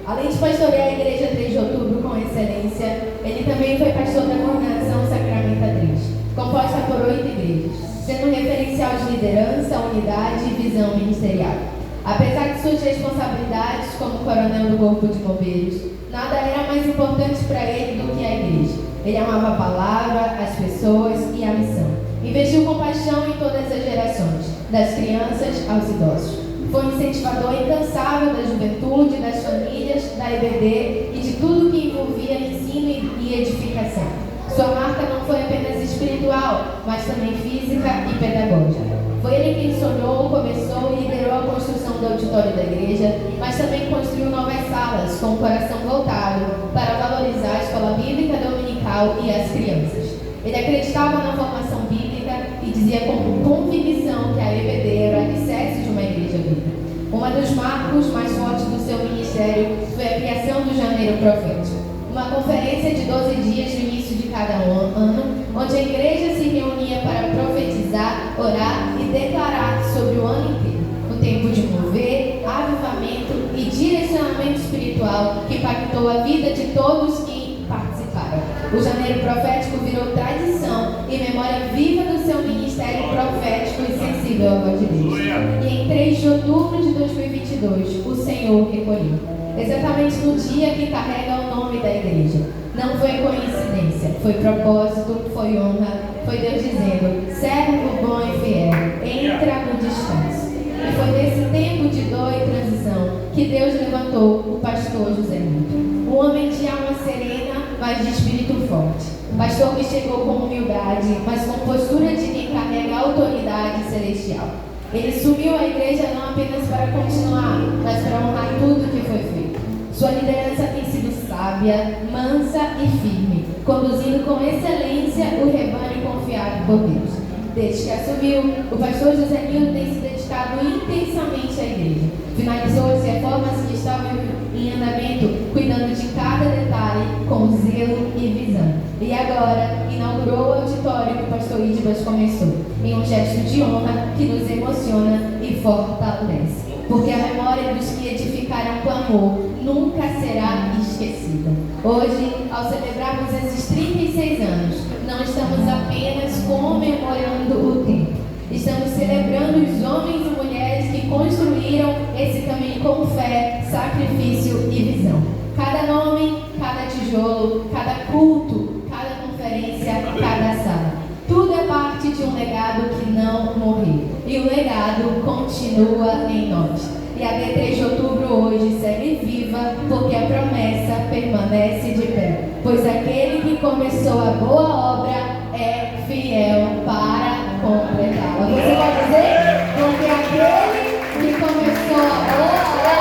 Além de pastorear a Igreja 3 de Outubro com excelência, ele também foi pastor da Coordenação Sacramento 3, composta por 8 igrejas, sendo um referencial de liderança, unidade e visão ministerial. Apesar de suas responsabilidades como coronel do Corpo de Bombeiros, nada era mais importante para ele do que a igreja. Ele amava a palavra, as pessoas e a missão. Investiu com paixão em todas as gerações, das crianças aos idosos. Foi um incentivador incansável da juventude, das famílias, da EBD e de tudo que envolvia ensino e edificação. Sua marca não foi apenas espiritual, mas também física e pedagógica. Foi ele quem sonhou, começou e liderou a construção do auditório da igreja, mas também construiu novas salas com o coração voltado para valorizar a escola bíblica dominical e as crianças. Ele acreditava na formação bíblica e dizia com convicção que a EBD era o alicerce de uma igreja bíblica. Um dos marcos mais fortes do seu ministério foi a criação do Janeiro Profético, uma conferência de 12 dias no início de cada ano, onde a igreja se reunia para profetizar, orar e declarar sobre o ano inteiro. Um tempo de mover, avivamento e direcionamento espiritual que impactou a vida de todos que participaram. O Janeiro Profético virou tradição e memória viva do seu ministério profético e sensível à voz de Deus. E em 3 de outubro de 2022, o Senhor recolheu. Exatamente no dia que carrega o nome da igreja. Não foi coincidência, foi propósito, foi honra, foi Deus dizendo: servo bom e fiel, entra no descanso. E foi nesse tempo de dor e transição que Deus levantou o pastor José Milton. Um homem de alma serena, mas de espírito forte. Pastor que chegou com humildade, mas com postura de quem carrega a autoridade celestial. Ele sumiu a igreja não apenas para continuar, mas para honrar tudo que foi feito. Sua liderança tem sido sábia, mansa e firme, conduzindo com excelência o rebanho confiado por Deus. Desde que assumiu, o pastor José Milton tem se dedicado intensamente à igreja. Finalizou as reformas que estavam em andamento, cuidando de cada detalhe com zelo e visão. E agora, inaugurou o auditório que o pastor Idibas começou, em um gesto de honra que nos emociona e fortalece. Porque a memória dos que edificaram com amor nunca será esquecida. Hoje, ao celebrarmos esses 36 anos, não estamos apenas comemorando o tempo. Estamos celebrando os homens e mulheres que construíram esse caminho com fé, sacrifício e visão. Cada nome, cada tijolo, cada culto, cada conferência, cada sala. Tudo é parte de um legado que não morreu. E o legado continua em nós. E a D3 de outubro hoje segue viva, porque a promessa permanece de pé. Pois aquele que começou a boa obra é fiel para completá-la. Você pode dizer? Porque aquele que começou a boa obra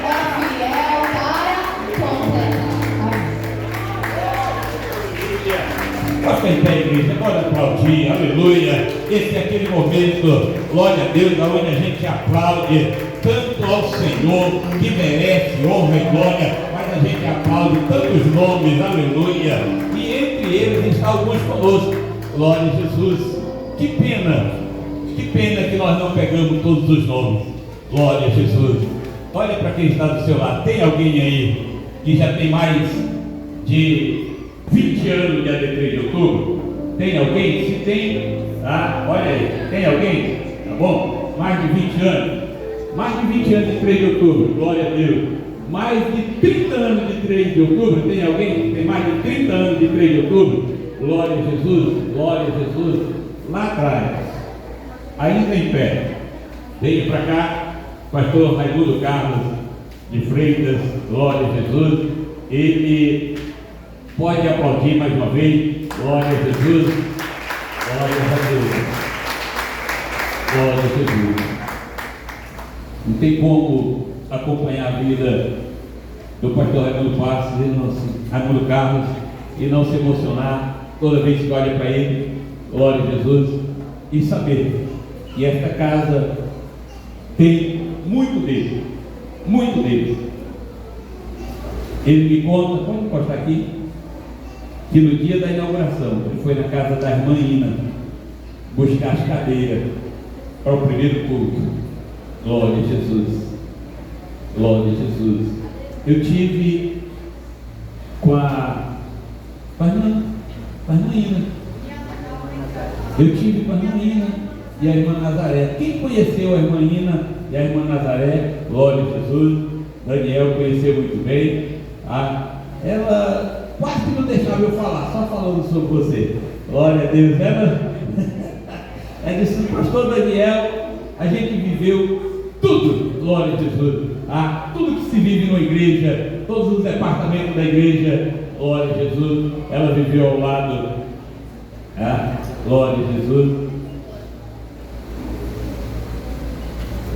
é fiel para completá-la. Pode em pé, igreja, pode aplaudir, aleluia. Esse é aquele momento, glória a Deus, onde a gente aplaude tanto ao Senhor, que merece honra e glória, mas a gente aplaude tantos nomes, aleluia. E entre eles está alguns conosco, glória a Jesus. Que pena que nós não pegamos todos os nomes, glória a Jesus. Olha para quem está do seu lado, tem alguém aí que já tem mais de 20 anos de AD3 de outubro? Tem alguém? Se tem, tá? Olha aí, tem alguém? Tá bom? Mais de 20 anos. Mais de 20 anos de 3 de outubro, glória a Deus. Mais de 30 anos de 3 de outubro. Tem alguém que tem mais de 30 anos de 3 de outubro? Glória a Jesus, glória a Jesus. Lá atrás, ainda em pé, venha para cá, pastor Raimundo Carlos de Freitas, glória a Jesus. Ele pode aplaudir mais uma vez, glória a Jesus, glória a Deus, glória a Jesus. Não tem como acompanhar a vida do pastor Raimundo Carlos e não se emocionar toda vez que olha para ele, glória a Jesus, e saber que esta casa tem muito dele, muito dele. Ele me conta, pode encostar aqui, que no dia da inauguração ele foi na casa da irmã Ina buscar as cadeiras para o primeiro culto. Glória a Jesus, glória a Jesus. Eu tive com a irmã Ina. Eu tive com a irmã Ina e a irmã Nazaré. Quem conheceu a irmã Ina e a irmã Nazaré? Glória a Jesus. Daniel conheceu muito bem. Ela quase que não deixava eu falar, só falando sobre você. Glória a Deus. Ela disse, pastor Daniel, a gente viveu tudo, glória a Jesus. Tudo que se vive na igreja, todos os departamentos da igreja, glória a Jesus. Ela viveu ao lado, glória a Jesus.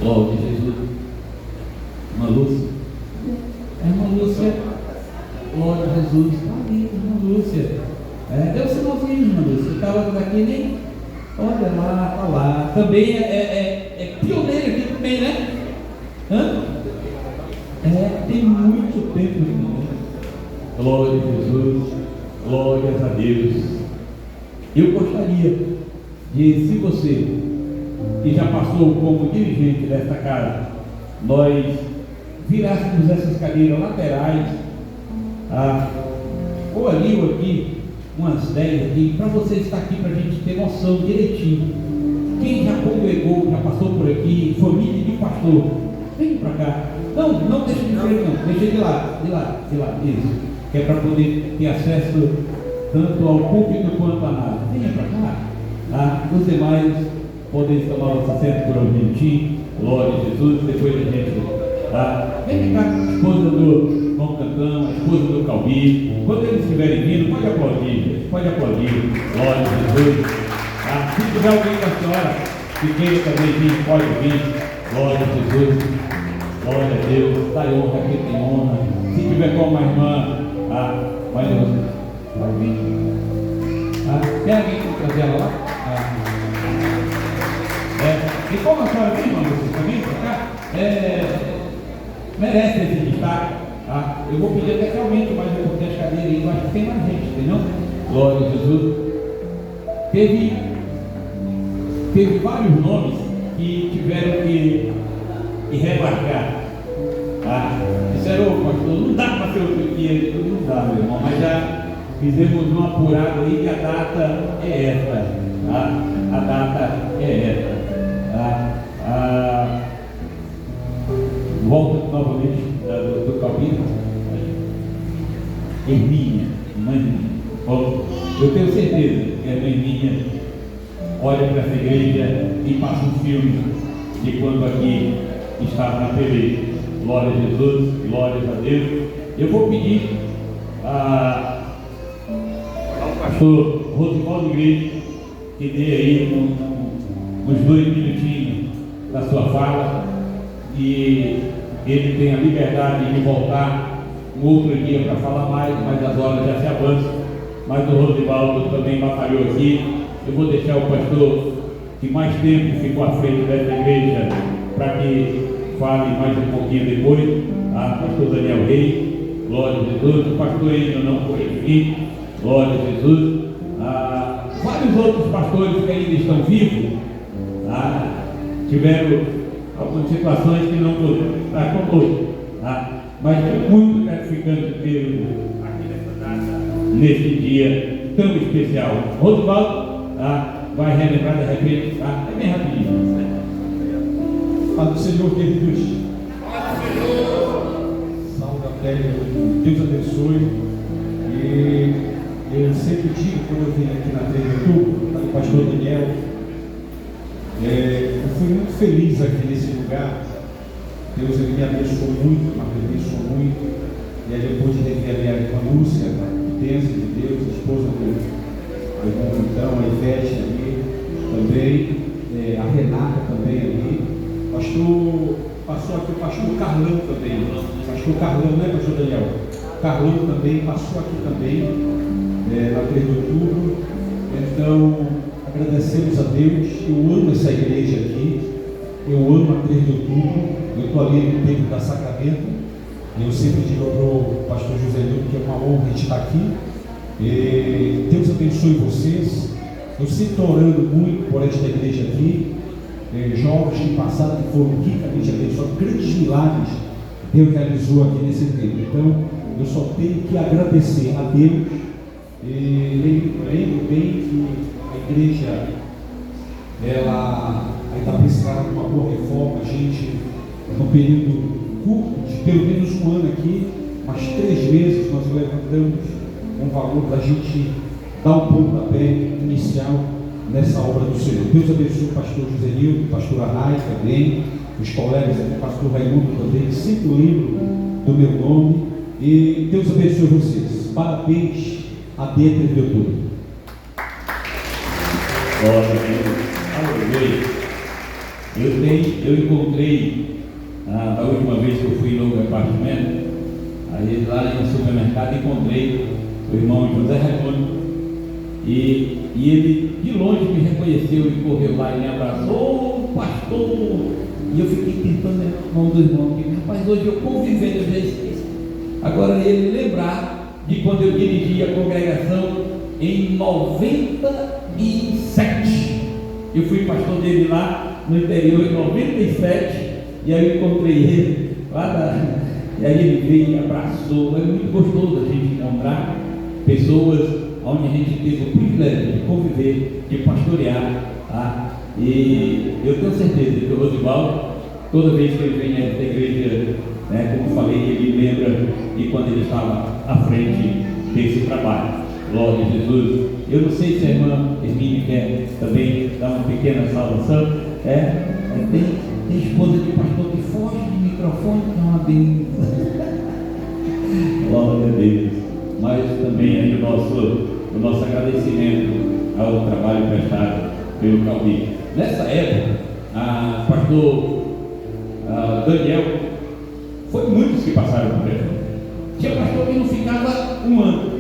Glória a Jesus. Irmã Lúcia. Irmã Lúcia. Glória a Jesus. Irmã Lúcia. Deu sinalzinho, irmã Lúcia. Estava aqui nem. Olha lá, está lá. Também é pioneiro aqui também, né? Tem muito tempo, irmão. Glória a Jesus. Glórias a Deus. Eu gostaria de, se você que já passou como dirigente desta casa, nós virássemos essas cadeiras laterais, ou ali ou aqui, umas 10 aqui, para você estar aqui, para a gente ter noção direitinho. Quem já congregou, já passou por aqui, família de pastor, vem para cá. Não deixa de frente não, deixa de lá, isso. Que é para poder ter acesso tanto ao púlpito quanto à nave. Venha para cá. Os demais podem tomar o assento por um minutinho. Glória a Jesus, depois a gente Vem cá, a esposa do João Cantão, a esposa do Calbi. Quando eles estiverem vindo, pode aplaudir. Glória a Jesus. Se tiver alguém da senhora que queira também vir, pode vir. Glória a Jesus. Glória a Deus. Dá honra aqui, tem honra. Se tiver como a irmã, vai vir. Tem alguém que trazer ela lá? E como a senhora vem, irmã, vocês também, pra cá? Merece esse destaque. Eu vou pedir até que aumente mais um pouquinho as cadeiras aí, eu acho que tem mais gente, entendeu? Glória a Jesus. Teve vários nomes que tiveram que remarcar. Disseram, pastor, não dá para ser outro dia. Não dá, meu irmão, mas já fizemos uma apurada aí que a data é esta. A data é esta. Volta novamente do capítulo. Hermínia, mãe minha. Eu tenho certeza que a mãe minha olha para essa igreja e passa um filme de quando aqui estava na TV. Glória a Jesus, glórias a Deus. Eu vou pedir ao pastor Rosivaldo Igreja que dê aí uns 2 minutinhos da sua fala, e ele tem a liberdade de voltar um outro dia para falar mais, mas as horas já se avançam. Mas o Rosivaldo também batalhou aqui. Eu vou deixar o pastor que mais tempo ficou à frente dessa igreja para que fale mais um pouquinho depois. Pastor Daniel Reis, glória a Jesus. O pastor ainda não foi aqui, glória a Jesus. Vários outros pastores que ainda estão vivos tiveram algumas situações que não podem estar conosco, mas é muito gratificante ter aqui nessa data, nesse dia tão especial. Rosivaldo vai relembrar de repente, é bem rapidinho. Paz do Senhor, queridos. Salve a terra, Deus abençoe. E eu sempre digo, quando eu vim aqui na 3 de outubro, com o pastor Daniel, eu fui muito feliz aqui nesse lugar. Deus me abençoou muito, E aí depois de ter a minha irmã Lúcia, a bênção de Deus, a esposa do irmão Cantão, a Ivete ali, também, a Renata também ali. Passou aqui o pastor Carlão também. Pastor Carlão, né, pastor Daniel? Carlão também passou aqui também, na 3 de outubro. Então, agradecemos a Deus. Eu amo essa igreja aqui. Eu amo a 3 de outubro. Eu estou ali no tempo da Sacramento. Eu sempre digo para o pastor José Nilton que é uma honra estar aqui. Deus abençoe vocês. Eu sempre estou orando muito por esta igreja aqui. Jovens que passaram, que foram ricamente abençoados, grandes milagres Deus realizou aqui nesse tempo. Então, eu só tenho que agradecer a Deus. Lembro bem que a igreja, ela ainda precisava de uma boa reforma. A gente, no período curto, de pelo menos um ano aqui, mas 3 meses, nós levantamos um valor para a gente dar um pontapé inicial nessa obra do Senhor. Deus abençoe o pastor José Nilton, o pastor Arnai também, os colegas, o pastor Raimundo também, sempre lembro do meu nome, e Deus abençoe vocês. Parabéns a D 3 de outubro. Glória a Deus. Eu encontrei, a última vez que eu fui no apartamento, aí lá no supermercado encontrei o irmão José Raimundo, e ele de longe me reconheceu e correu lá e me abraçou, pastor. E eu fiquei tentando a mão do irmão, rapaz, hoje eu convivendo, eu já esqueci. Agora ele lembrar de quando eu dirigi a congregação em 97. Eu fui pastor dele lá no interior em 97, e aí eu encontrei ele lá e aí ele veio e abraçou. É muito gostoso a gente encontrar pessoas onde a gente teve o privilégio de conviver, de pastorear, e eu tenho certeza que o Rosivaldo, toda vez que ele vem a esta igreja, como falei, ele lembra de quando ele estava à frente desse trabalho. Glória a Jesus. Eu não sei se a irmã Hermínia quer também dar uma pequena saudação. Tem Tem esposa de pastor que foge de microfone, que é uma benção. Glória a Deus. Mas também aí o nosso agradecimento ao trabalho prestado pelo Calbi. Nessa época, pastor Daniel, foi muitos que passaram por ele. Tinha pastor que não ficava um ano.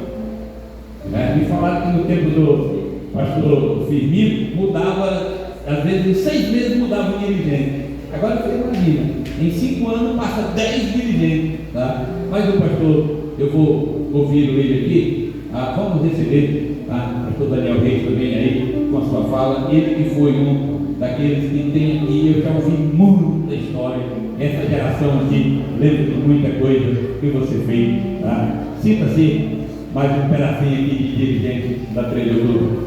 Me falaram que no tempo do pastor Firmino mudava, às vezes em 6 meses mudava o dirigente. Agora você imagina, em 5 anos passa 10 dirigentes, tá? Mas o pastor, eu vou ouvir ele aqui, vamos receber, o pastor Daniel Reis também aí, com a sua fala, ele que foi um daqueles que tem aqui, eu já ouvi muita história, essa geração aqui, lembro de muita coisa que você fez, tá? Sinta-se mais um pedacinho aqui de dirigente da Trilha do Grupo.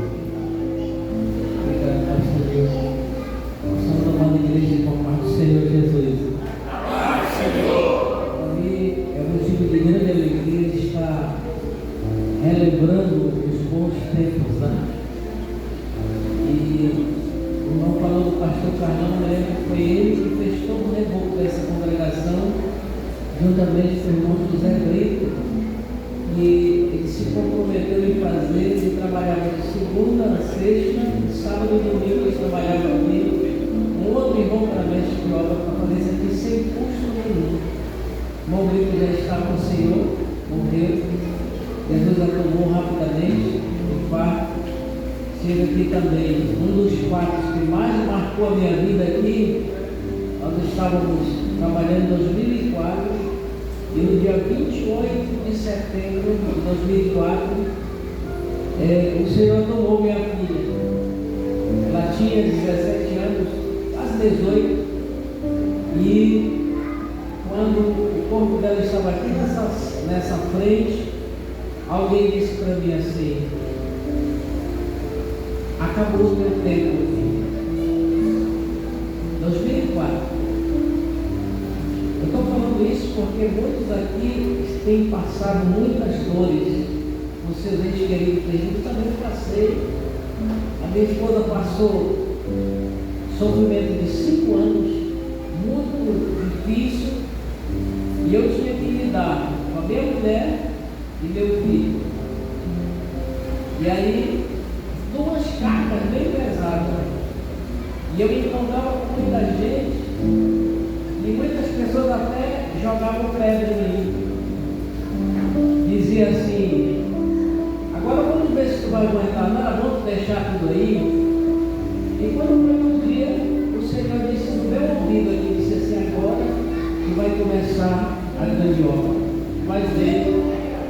Obrigado, pastor Deus. Estamos amando a igreja por parte do Senhor Jesus. E é um motivo de grande alegria de estar relembrando os bons tempos, né? E o irmão falou do pastor Carlão, eu lembro que foi ele que fez todo o revolto dessa congregação, juntamente com o irmão José Brito. E ele se comprometeu em fazer, ele trabalhava de segunda a sexta, sábado e domingo ele trabalhava aqui. Um outro irmão para mestre de obra para fazer isso aqui sem custo nenhum. O irmão Brito já estava com o Senhor, morreu. Jesus a tomou rapidamente, infarto. Chega aqui também. Um dos fatos que mais marcou a minha vida aqui, nós estávamos trabalhando em 2004. E no dia 28 de setembro de 2004, o Senhor tomou minha filha. Ela tinha 17 anos, quase 18. E quando o corpo dela estava aqui nessa frente, alguém disse para mim assim: acabou o meu tempo, filho. 2004. Eu estou falando isso porque muitos aqui têm passado muitas dores com seus entes queridos perdidos. Também passei. A minha esposa passou sofrimento de 5 anos, muito difícil, e eu tinha que lidar com a minha mulher e meu filho. E aí, 2 cargas bem pesadas. E eu me encontrava com muita gente. E muitas pessoas até jogavam pedra em mim. Dizia assim: agora vamos ver se tu vai aguentar, não, vamos deixar tudo aí. E quando foi um dia, o Senhor disse no meu ouvido aqui, disse assim: agora que vai começar a grande obra. Vai ver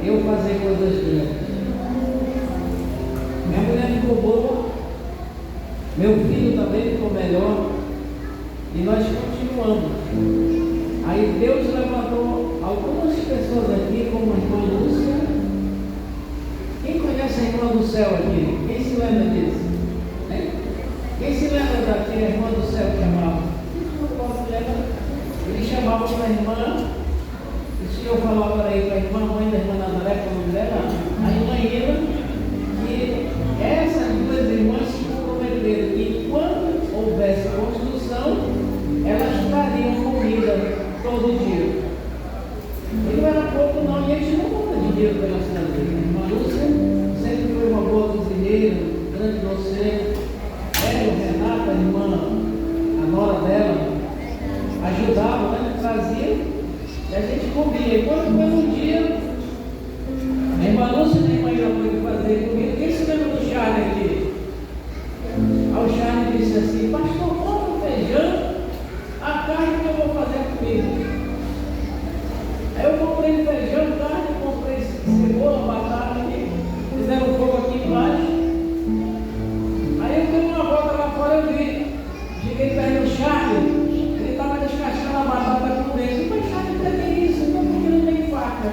eu fazer coisas grandes. Minha mulher ficou boa, meu filho também ficou melhor. E nós continuamos. Aí Deus levantou algumas pessoas aqui, como a irmã Lúcia. Quem conhece a irmã do céu aqui? Quem se lembra disso? Hein? Quem se lembra daquela irmã do céu que chamava? Ele chamava uma irmã. O Senhor falava aí para a irmã, mãe da irmã Nazaré, o nome dela, a irmã Ina, que essas 2 irmãs se comprometeram que quando houvesse construção, elas trariam comida todo dia. E não era pouco não, e a gente não conta dinheiro pela cidade. A irmã Lúcia sempre foi uma boa cozinheira, grande doceira. Ela, Renata, a irmã, a nora dela, ajudava, né? Trazia, e a gente comia. E quando foi um dia, a irmã Lúcia e a irmã Ina foi fazer comida. Quem se lembra do Charlie aqui? Aí o Charlie disse assim: pastor, compra um feijão, a carne que eu vou fazer comigo. Aí eu comprei feijão, carne, comprei cebola, batata, fizeram fogo aqui embaixo. Aí eu dei uma volta lá fora, eu vi. Cheguei perto do Charlie, ele estava descascando a batata com dentro. Mas Charlie, o que é isso? Então por que não tem faca?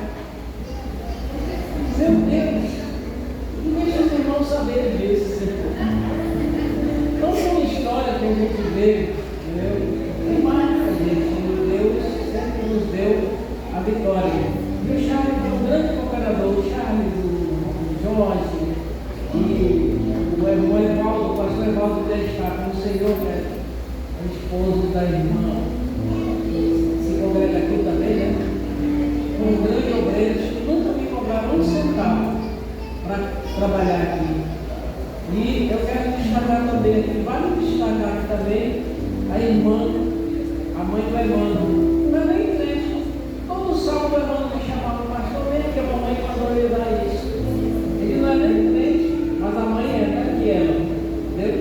trabalhar aqui. E eu quero destacar também aqui, vale destacar aqui também a irmã, a mãe do Evandro. Não é nem crente. Todo sábado o Evandro me chamava, pastor, vem que a mamãe mandou ele dar isso. Ele não é nem crente, mas a mãe é que ela. Entendeu?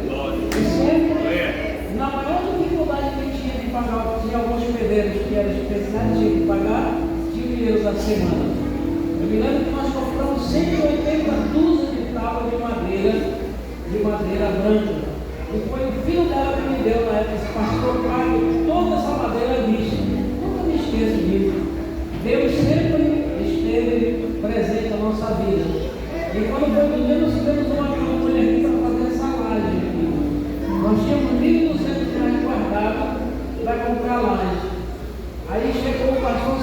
E sempre, na maior dificuldade que tinha de pagar, tinha alguns pedreiros que eram especiais, tinha que pagar €1.000 da semana. Eu me lembro que nós compramos 180 dúzias de tábua de madeira branca. E foi o filho dela que me deu na época, esse pastor pago toda essa madeira vista. Nunca me esqueço disso. Deus sempre esteve presente na nossa vida. E quando foi no dia, nós tivemos uma campanha aqui para fazer essa laje aqui. Nós tínhamos R$1.200 guardados para comprar laje. Aí chegou o pastor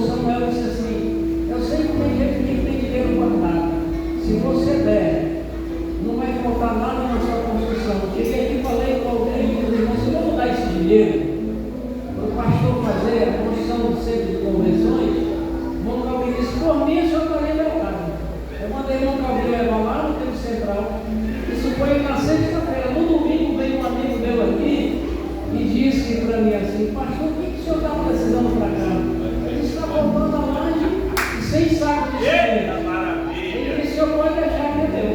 Samuel e disse assim: eu sei que tem gente que tem dinheiro guardado. Se você der, não vai faltar nada na sua construção. Cheguei aqui e falei com alguém e disse: mas se eu vou dar esse dinheiro para o pastor fazer a construção do centro de convenções, vão Calvin disse: por mim, o senhor está libertado. Eu mandei o Calvin levar lá no tempo central. Isso foi na sexta-feira. No domingo veio um amigo meu aqui e disse para mim assim: pastor, o que o senhor está precisando para cá? Ele está voltando a laje e sem saco de dinheiro. Ele disse: o senhor pode deixar que é meu.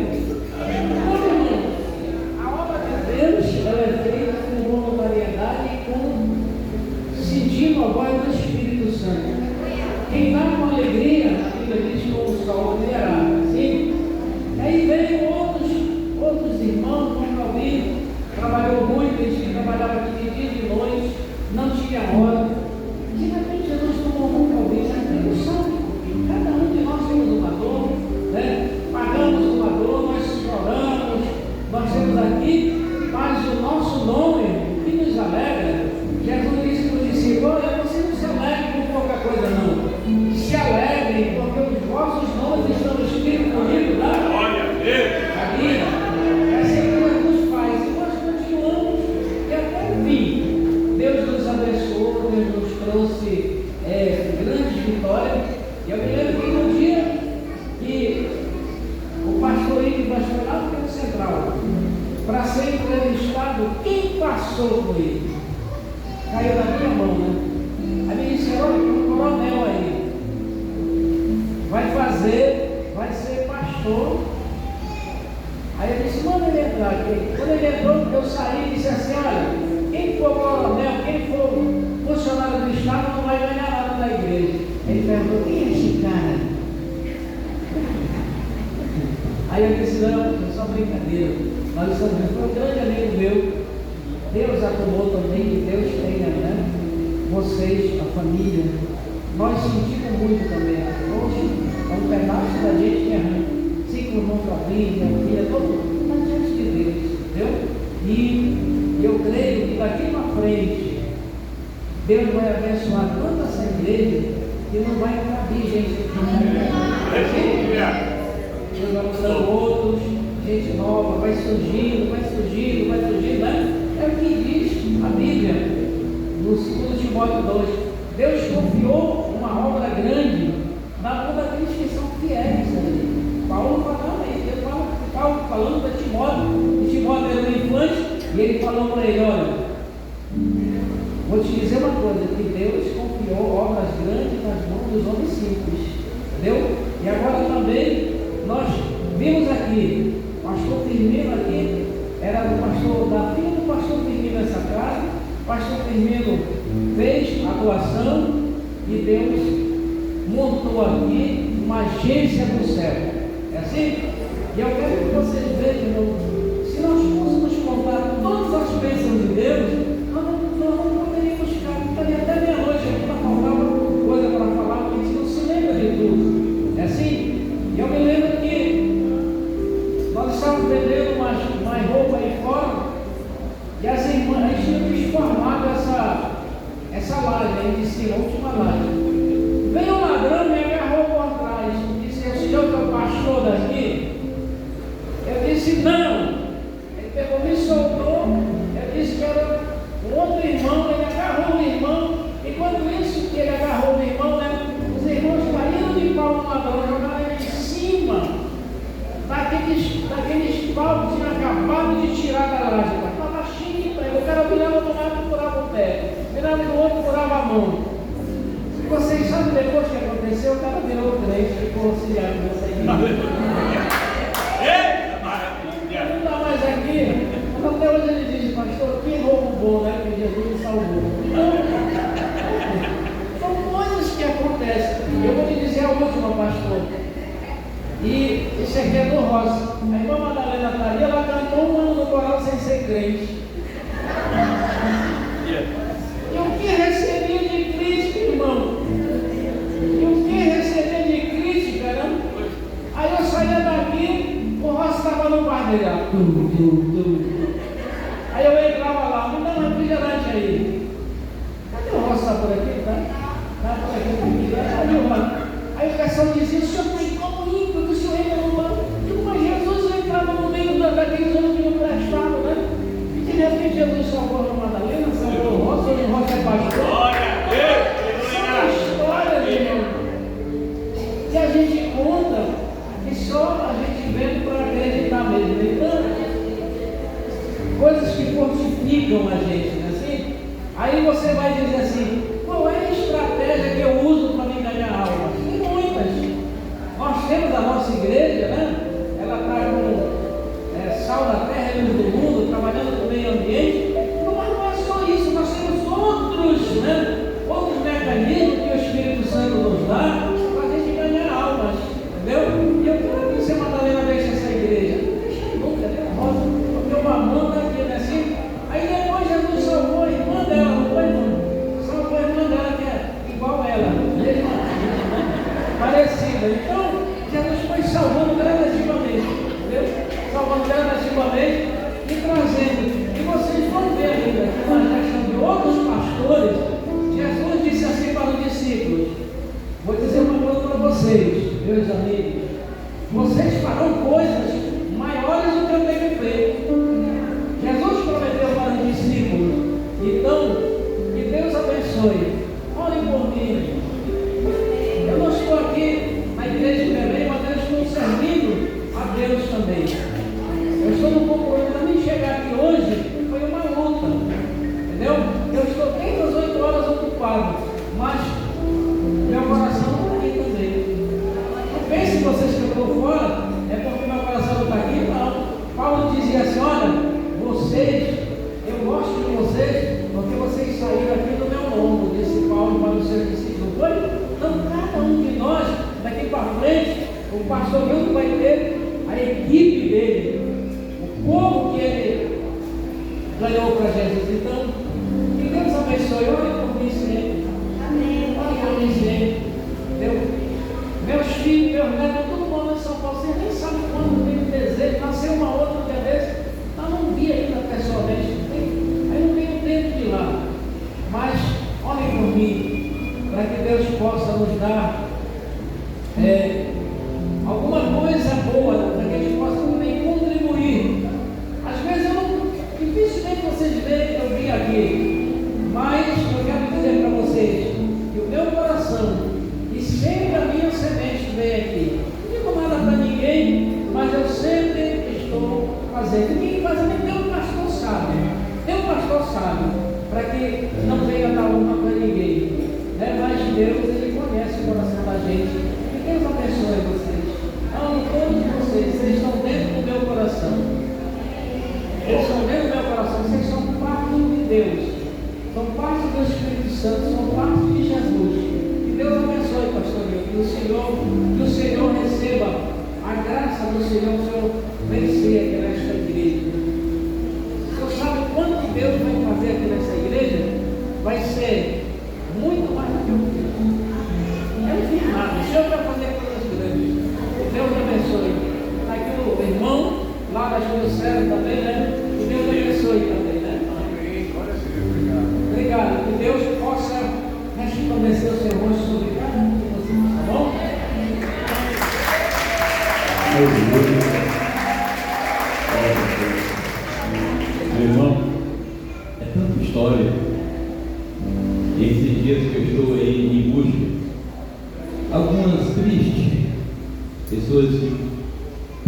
A obra de Deus ela é feita com voluntariedade e com sentindo a voz do Espírito Santo. Quem dá com alegria, a Bíblia diz que o sol virá. Assim? Aí veio outros irmãos, como Calvin, trabalhou muito, a gente trabalhava aqui de dia e de noite, não tinha hora. De repente Jesus tomou um Calvin, Deus sabe, cada um de nós temos uma dor, né? Pagamos uma dor, nós choramos, nós temos aqui, mas o nosso nome, o que nos alegra, Jesus disse para os discípulos: olha, você não se alegre com pouca coisa não, se alegre porque os vossos nomes estão escritos no livro da vida. Essa é a coisa que nos faz, e nós continuamos e até o fim. Deus nos abençoou, Deus nos trouxe grandes vitórias. E eu me lembro que no dia que o pastor Henrique foi lá no Campo Central para ser entrevistado, quem passou com ele? Caiu na minha mão, né? A minha disse: olha, um coronel aí vai ser pastor. Aí eu disse: manda ele entrar aqui. Quando ele entrou, eu saí e disse assim: olha, quem for coronel, quem for funcionário do Estado não vai ganhar nada na igreja. Ele perguntou: quem é esse cara? Aí eu disse: não, é só brincadeira. Nós estamos vendo, foi um grande amigo meu. Deus atomou também, que Deus tenha, né? Vocês, a família. Nós sentimos muito também. Hoje é um pedaço da gente que é ruim. Assim como o irmão Calvin, a filha, todo mundo, mas diante de Deus, entendeu? E eu creio que daqui para frente, Deus vai abençoar tanta essa igreja que não vai caber gente aqui. Deus vai mudando outros, gente nova, vai surgindo, né? É o que diz a Bíblia, no 2 Timóteo 2. Deus confiou uma obra grande na mão daqueles que são fiéis. Paulo falava isso, ele Paulo falando para Timóteo, e Timóteo era um infante, e ele falou para ele: olha, vou te dizer uma coisa, que Deus confiou obras grandes nas mãos dos homens simples, entendeu? E agora também, nós vimos aqui, o pastor Firmino aqui, era o pastor da filha do pastor Firmino nessa casa. O pastor Firmino fez a doação e Deus montou aqui uma agência do céu. É assim? E eu quero que vocês vejam, se nós fôssemos contar todas as bênçãos de Deus, nós não poderíamos ficar, estaria até meia-noite aqui para faltar coisa para falar, porque a gente não se lembra de tudo. É assim? E eu me lembro que nós estávamos vendendo uma roupa aí fora, e as irmãs, a gente tinha formado essa laje aí de cima, a última laje. Veio um ladrão e me agarrou por trás, disse: o senhor que é o pastor daqui? Eu disse: não. Ele pegou, me soltou. Eu disse que era um outro irmão. Ele agarrou o irmão. Enquanto ele agarrou o irmão, né, os irmãos caíram de pau no ladrão, jogaram ele em cima pau tinha acabado de tirar da laje, estava cheio de prego. O cara virava do lado e curava o pé, virava do outro e curava a mão. E vocês sabem depois o que aconteceu? O cara virou crente e ficou auxiliar dessa igreja. Não está mais aqui. Até hoje ele diz, pastor, que roubo bom, né? Que Jesus me salvou. São coisas que acontecem. Eu vou lhe dizer a última, pastor. E isso aqui é do Rosa. A irmã Madalena está ali, ela cantou um ano no coral sem ser crente. E o que recebia de crítica, irmão? E o que recebia de crítica, né? Aí eu saía daqui, o Rosa estava no bar dele, Aí eu entrava lá, me dá um refrigerante aí. Cadê o Rosa? Está por aqui, tá? Está por aqui. Aí o pessoal dizia, o senhor tem como ir, porque o senhor entra no banco. Mas Jesus entrava no meio daqueles homens que não prestavam, né? E de repente Jesus salvou a Madalena, salvou o Rosa, hoje o Rosa é pastor. Glória a Deus! São histórias, irmão, que a gente conta que só a gente vê para acreditar mesmo. Então, coisas que fortificam a gente, né? Assim? Aí você vai dizer assim, qual é a estratégia que eu uso para me ganhar alma? Tem muitas. Nós temos a nossa igreja, né? Ela está com sal da terra e luz do mundo, trabalhando com o meio ambiente. Mas não é só isso, nós temos outros, né? Outros mecanismos que o Espírito Santo nos dá para a gente ganhar almas, entendeu? E eu quero que você, Madalena, deixe essa igreja. Não deixa nunca, né? Rosa, porque o mamão está aqui, né? Assim. Aí depois Jesus salvou a irmã dela, não foi, irmão? Salvou a irmã dela, que é igual ela, mesma, parecida. Então, Jesus foi salvando gradativamente, entendeu? Salvando gradativamente e trazendo. E vocês vão ver ainda que na gestão de outros pastores, Jesus disse assim para os discípulos: vou dizer uma coisa para vocês, meus amigos, vocês farão coisas maiores do que eu tenho feito. Jesus prometeu para os discípulos. Então, que Deus abençoe. Orem por mim. Eu não estou aqui na igreja de Belém, mas eu estou servindo a Deus também. Eu estou no compromisso. Para mim chegar aqui hoje foi uma luta, entendeu? Eu estou desde as 8 horas ocupado, mas meu coração está aqui também. Não pense vocês que eu estou fora, é porque meu coração não está aqui, não. Paulo dizia assim: olha, vocês, eu gosto de vocês porque vocês saíram aqui do meu lombo, disse Paulo para os seus discípulos. Foi? Então, cada um de nós, daqui para frente, o pastor Milton vai ter a equipe dele, o povo que ele ganhou para Jesus. Então, que Deus abençoe. Olhe por mim sempre. Olhe por mim sempre. Meus filhos, meus netos, todo mundo em São Paulo, vocês nem sabem quando tem desejo. Nasceu uma outra vez, eu não vi ainda pessoalmente, aí não tenho tempo de ir lá. Mas olhem por mim, para que Deus possa nos dar alguma coisa boa, para que a gente possa também contribuir. Às vezes dificilmente vocês veem que eu vim aqui, mas eu quero dizer para vocês que o meu coração e sempre a minha semente vem aqui. Não digo nada para ninguém, mas eu sempre estou fazendo. Ninguém faz, nem o pastor sabe. Nem o pastor sabe, para que não venha dar uma para ninguém. Mas Deus, Ele conhece o coração da gente. E Deus abençoe vocês. Amo todos vocês. Vocês estão dentro do meu coração. Eles estão dentro do meu coração. Vocês são parte de Deus. São parte do Espírito Santo. São parte de Jesus. Que Deus abençoe, pastor. Que o Senhor receba a graça do Senhor, o Senhor vencer aqui nesta igreja. O Senhor sabe quanto que Deus vai fazer aqui nessa igreja? Vai ser muito mais do que eu fiz. Eu não fiz nada, o Senhor vai fazer coisas grandes. Deus abençoe. Está aqui o irmão, lá das Rio Céu também, né? Que Deus abençoe também, né? Obrigado. Que Deus possa resplandecer o seu rosto sobre cada um de vocês, tá bom? Meu irmão, é tanta história. Esses dias que eu estou aí em busca, algumas tristes, pessoas que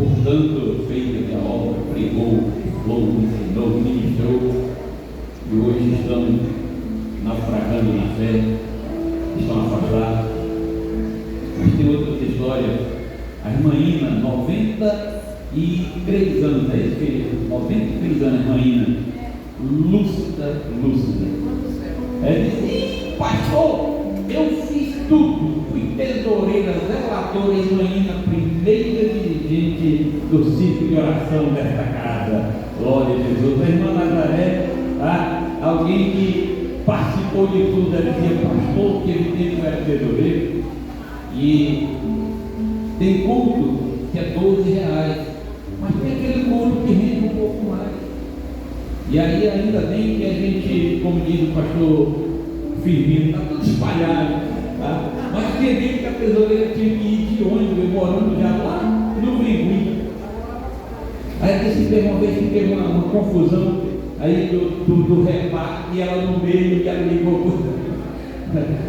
portanto, fez a minha obra, pregou, falou, ensinou, ministrou, e hoje estão naufragando na fé, estão afastados. Mas tem outras histórias. A irmã Ina, 93 anos, é isso que 93 anos, a irmã Ina, lúcida. Ela disse: pastor, eu fiz tudo, fui tesoureira, relatora, irmã Ina, primeira dirigente do ciclo de oração desta casa. Glória a Jesus. A irmã Nazaré, alguém que participou de tudo, ela dizia: pastor, que ele tempo era tesoureiro, e tem culto que é R$12, mas tem aquele culto que rende um pouco mais. E aí ainda bem que a gente, como diz o pastor Firmino, está tudo espalhado, tá? Mas tinha gente que a tesoureira tinha que ir de ônibus, morando já lá no Bringuim. Aí disse que uma vez que teve uma confusão aí do reparo, e ela no meio, e ela ligou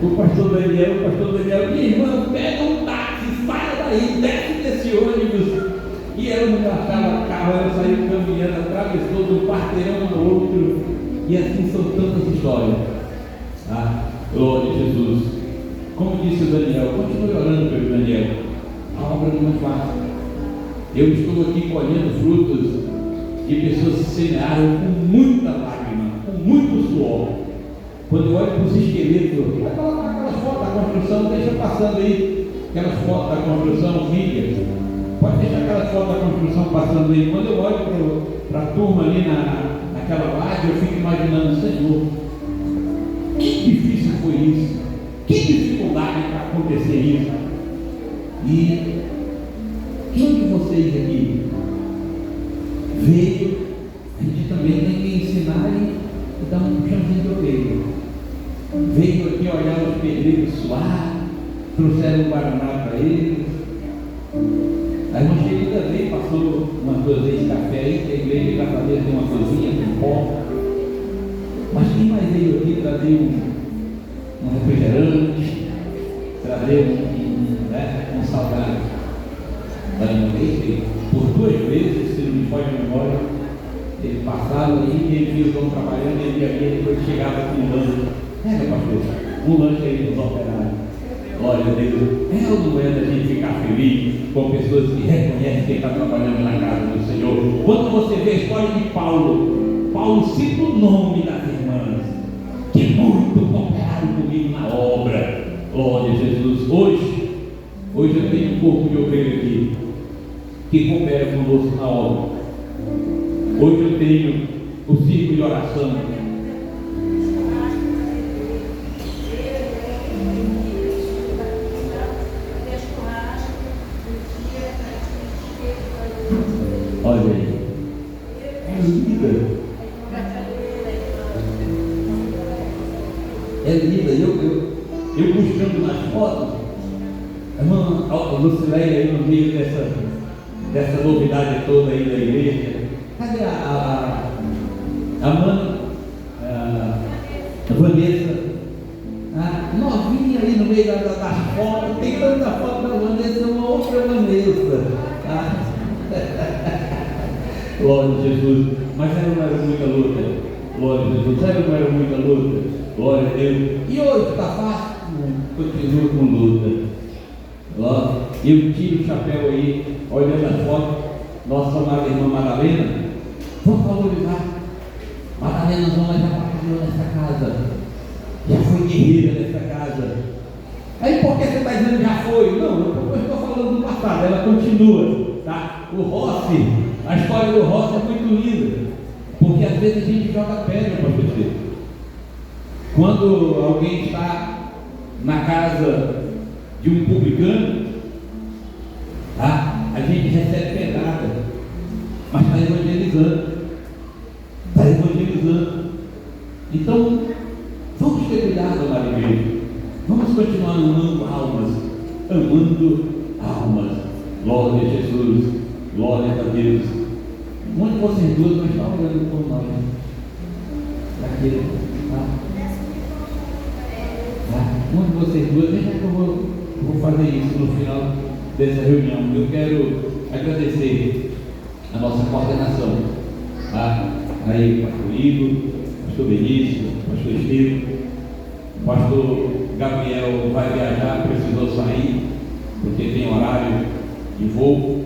o pastor Daniel, minha irmã, pega um táxi, saia daí, desce desse ônibus. E ela não achava carro, ela saiu caminhando, atravessou de um quarteirão ao outro. E assim são tantas histórias. Glória a Jesus. Como disse o Daniel, continue orando pelo Daniel. A obra não é fácil. Eu estou aqui colhendo frutos de pessoas que semearam com muita lágrima, com muito suor. Quando eu olho para os esqueletos, vai colocar aquelas fotos da construção, deixa passando aí aquelas fotos da construção, mídia. Pode deixar aquelas fotos da construção passando aí. Quando eu olho para a turma ali naquela laje, eu fico imaginando: Senhor, que difícil foi isso, que dificuldade para acontecer isso. E quem de vocês aqui veio, a gente também tem que ensinar e dar um puxãozinho de orelha. Veio aqui olhar os pedreiros suar, trouxeram um guaraná para eles. A irmã Xerida veio, passou umas 2 vezes café aí, que a igreja já fazia uma coisinha com pó. Mas quem mais veio aqui trazer um refrigerante, trazer um salgado? Da irmã Leite, por 2 vezes, se não me falha a memória, ele passava aí, ele viu o João trabalhando, ele ia aqui, depois chegava com um lanche. Meu pastor, um lanche aí dos operários. Glória a Deus. É ou não é da gente ficar feliz com pessoas que reconhecem quem está trabalhando na casa do Senhor? Quando você vê a história de Paulo cita o nome das irmãs, que muito cooperaram comigo na obra. Glória a Jesus. Hoje eu tenho um corpo de ovelha aqui, que coopera conosco na obra. Hoje eu tenho o ciclo de oração. Olha aí, é linda. Eu buscando nas fotos, a irmã Lucileia aí no meio dessa novidade toda aí da igreja. Cadê a mãe, a Vanessa, novinha aí no meio das fotos? Tem tanta foto da Vanessa, uma outra Vanessa. Glória a Jesus. Mas ela não era muita luta. Glória a Jesus. Ela não era muita luta. Glória a Deus. E hoje está fácil? Continua com luta. Glória. Eu tiro o chapéu aí, olhando as fotos. Nossa amada irmã Madalena. Vamos valorizar. Madalena Zona já trabalhou nessa casa. Já foi guerreira nessa casa. Aí por que você está dizendo já foi? Não, eu estou falando do passado. Ela continua. Tá? O Rossi, a história do Rossi é muito linda, porque às vezes a gente joga pedra para você. Quando alguém está na casa de um publicano, tá? A gente recebe pedrada, mas está evangelizando. Então, vamos ter cuidado, amada igreja. Vamos continuar amando almas. Glória a Jesus, glória a Deus. Onde vocês duas vão estar orando por nós. Daquele, tá? Onde vocês duas, deixa que eu vou fazer isso no final dessa reunião. Eu quero agradecer a nossa coordenação, tá? Aí, pastor Igor, pastor Benício, pastor Estevam, pastor Gabriel vai viajar, precisou sair, porque tem horário de voo.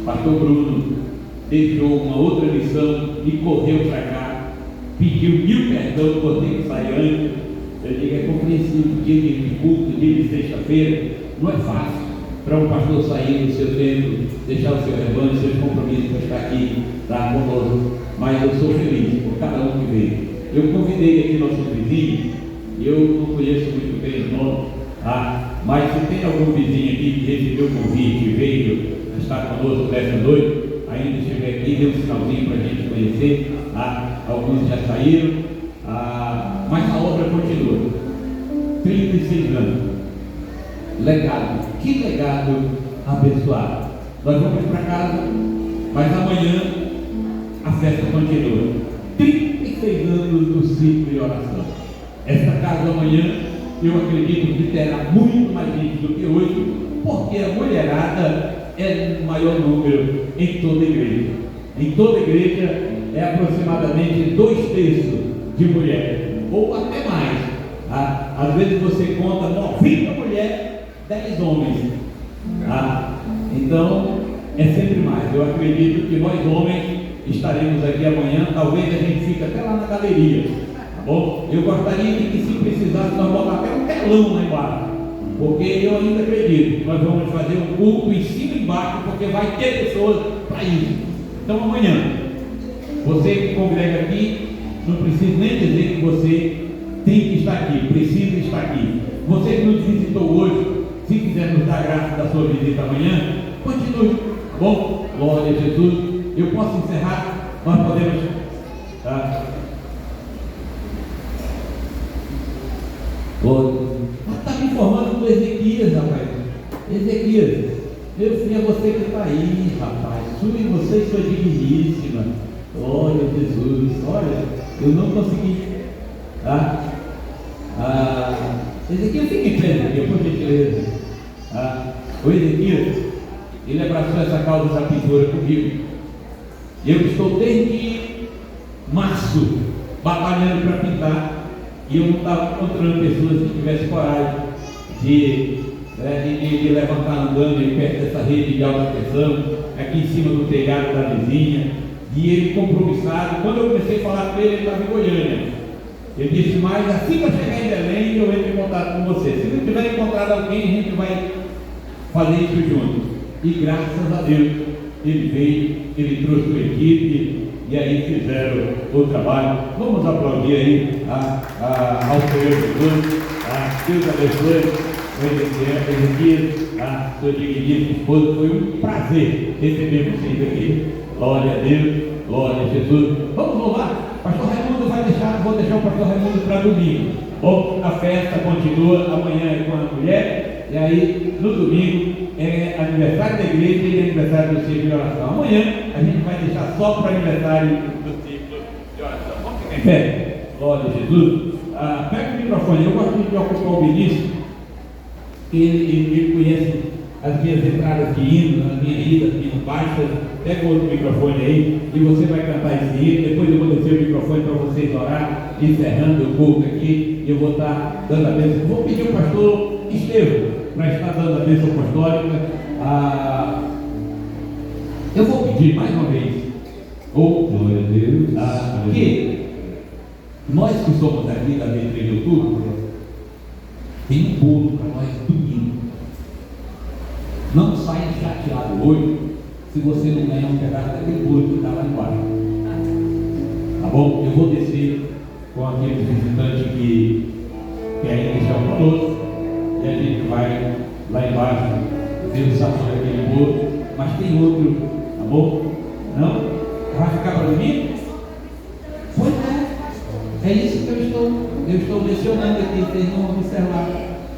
Pastor Bruno deixou uma outra missão e correu para cá, pediu 1000 perdão por ter que sair antes. Eu digo, é compreensível, dia de culto, dia de sexta-feira, não é fácil para um pastor sair do seu tempo, deixar o seu rebanho, seus compromissos para estar aqui, estar conosco, mas eu sou feliz por cada um que veio. Eu convidei aqui nossos vizinhos, eu não conheço muito bem os nomes, tá? Mas se tem algum vizinho aqui que recebeu o convite e veio estar conosco nessa noite, ainda estiver aqui, dê um sinalzinho para a gente conhecer, tá? Alguns já saíram, mas a obra continua. 36 anos. Legado. Que legado abençoado. Nós vamos para casa, mas amanhã a festa continua. 36 anos do ciclo de oração. Esta casa amanhã, eu acredito que terá muito mais gente do que hoje, porque a mulherada é o maior número em toda a igreja. Em toda a igreja é aproximadamente 2/3 de mulheres, ou até mais. Às vezes você conta 90 mulheres, 10 homens. Então é sempre mais. Eu acredito que nós homens estaremos aqui amanhã. Talvez a gente fique até lá na galeria, tá bom? Eu gostaria de que, se precisasse, nós botar até um telão lá embaixo, porque eu ainda acredito que nós vamos fazer um culto em cima e embaixo, porque vai ter pessoas para isso. Então amanhã, você que congrega aqui, não precisa nem dizer que você tem que estar aqui, precisa estar aqui. Você que nos visitou hoje, se quiser nos dar graça da sua visita amanhã, continue, tá bom? Glória a Jesus. Eu posso encerrar? Nós podemos, tá? Glória. Está me informando do Ezequias, rapaz. Ezequias, meu filho, é você que está aí, rapaz. Sue você e sua digníssima. Glória a Jesus. Olha, eu não consegui. Tá? Ezequias, fica em pé aqui, por gentileza. O Ezequias, ele abraçou essa causa da pintura comigo. Eu estou desde março batalhando para pintar, e eu não estava encontrando pessoas que tivessem coragem de levantar andando em perto dessa rede de alta tensão, aqui em cima do telhado da vizinha. E ele compromissado. Quando eu comecei a falar com ele, ele estava em Goiânia. Ele disse, mas assim que eu chegar em Belém, eu entro em contato com você. Se não tiver encontrado alguém, a gente vai fazer isso junto. E graças a Deus, ele veio, ele trouxe uma equipe, e aí fizeram o trabalho. Vamos aplaudir aí ao Senhor Jesus. Deus abençoe o Ezequias, sua digníssima esposa. Foi um prazer receber vocês aqui. Glória a Deus, glória a Jesus. Vamos louvar. Pastor Raimundo vou deixar o pastor Raimundo para domingo. Bom, a festa continua, amanhã é com a mulher, e aí no domingo é aniversário da igreja e aniversário do ciclo de oração. Amanhã a gente vai deixar só para aniversário do ciclo de oração. Vamos ficar em pé. Glória a Jesus. Pega o microfone. Eu gosto de ocupar o Benício, que ele conhece as minhas entradas de hino, as minhas idas, as minhas baixas. Pega o outro microfone aí e você vai cantar esse hino. Depois eu vou descer o microfone para vocês orar, encerrando o culto aqui. Eu vou estar dando a bênção. Vou pedir ao pastor Estevam para estar dando a bênção apostólica. Eu vou pedir mais uma vez. Glória a Deus. Que nós que somos aqui da 23 de outubro, tem um bolo para nós domingo. Não saia chateado hoje se você não ganhar um pedaço daquele bolo que está lá embaixo. Tá bom? Eu vou descer com aqueles visitantes que ainda estão conosco, e a gente vai lá embaixo ver o sabor daquele bolo. Mas tem outro, tá bom? Não? Vai ficar para dormir? Pois é isso que eu estou mencionando aqui, vocês vão observar.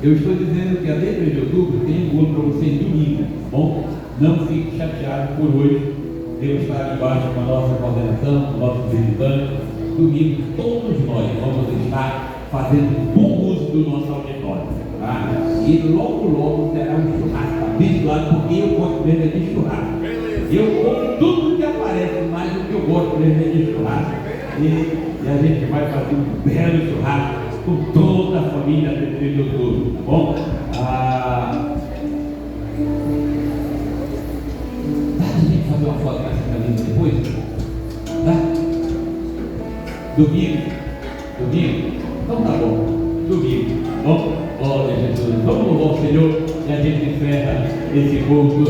Eu estou dizendo que a 23 de outubro tem um bolo para vocês domingo, tá bom? Não fique chateado por hoje. Deus está embaixo com a nossa coordenação, com o nosso visitante. Domingo, todos nós vamos estar fazendo bom uso do nosso auditório. Tá? E logo terá um churrasco abençoado porque eu gosto mesmo de churrasco. Eu como tudo que aparece, mas o que eu gosto mesmo é de churrasco. E a gente vai fazer um belo churrasco com toda a família de outubro, tá bom? Dá pra gente fazer uma foto nessa camisa depois? Tá? Domingo? Então tá bom, domingo, tá bom? Glória a Jesus, vamos louvar o Senhor e a gente encerra esse culto.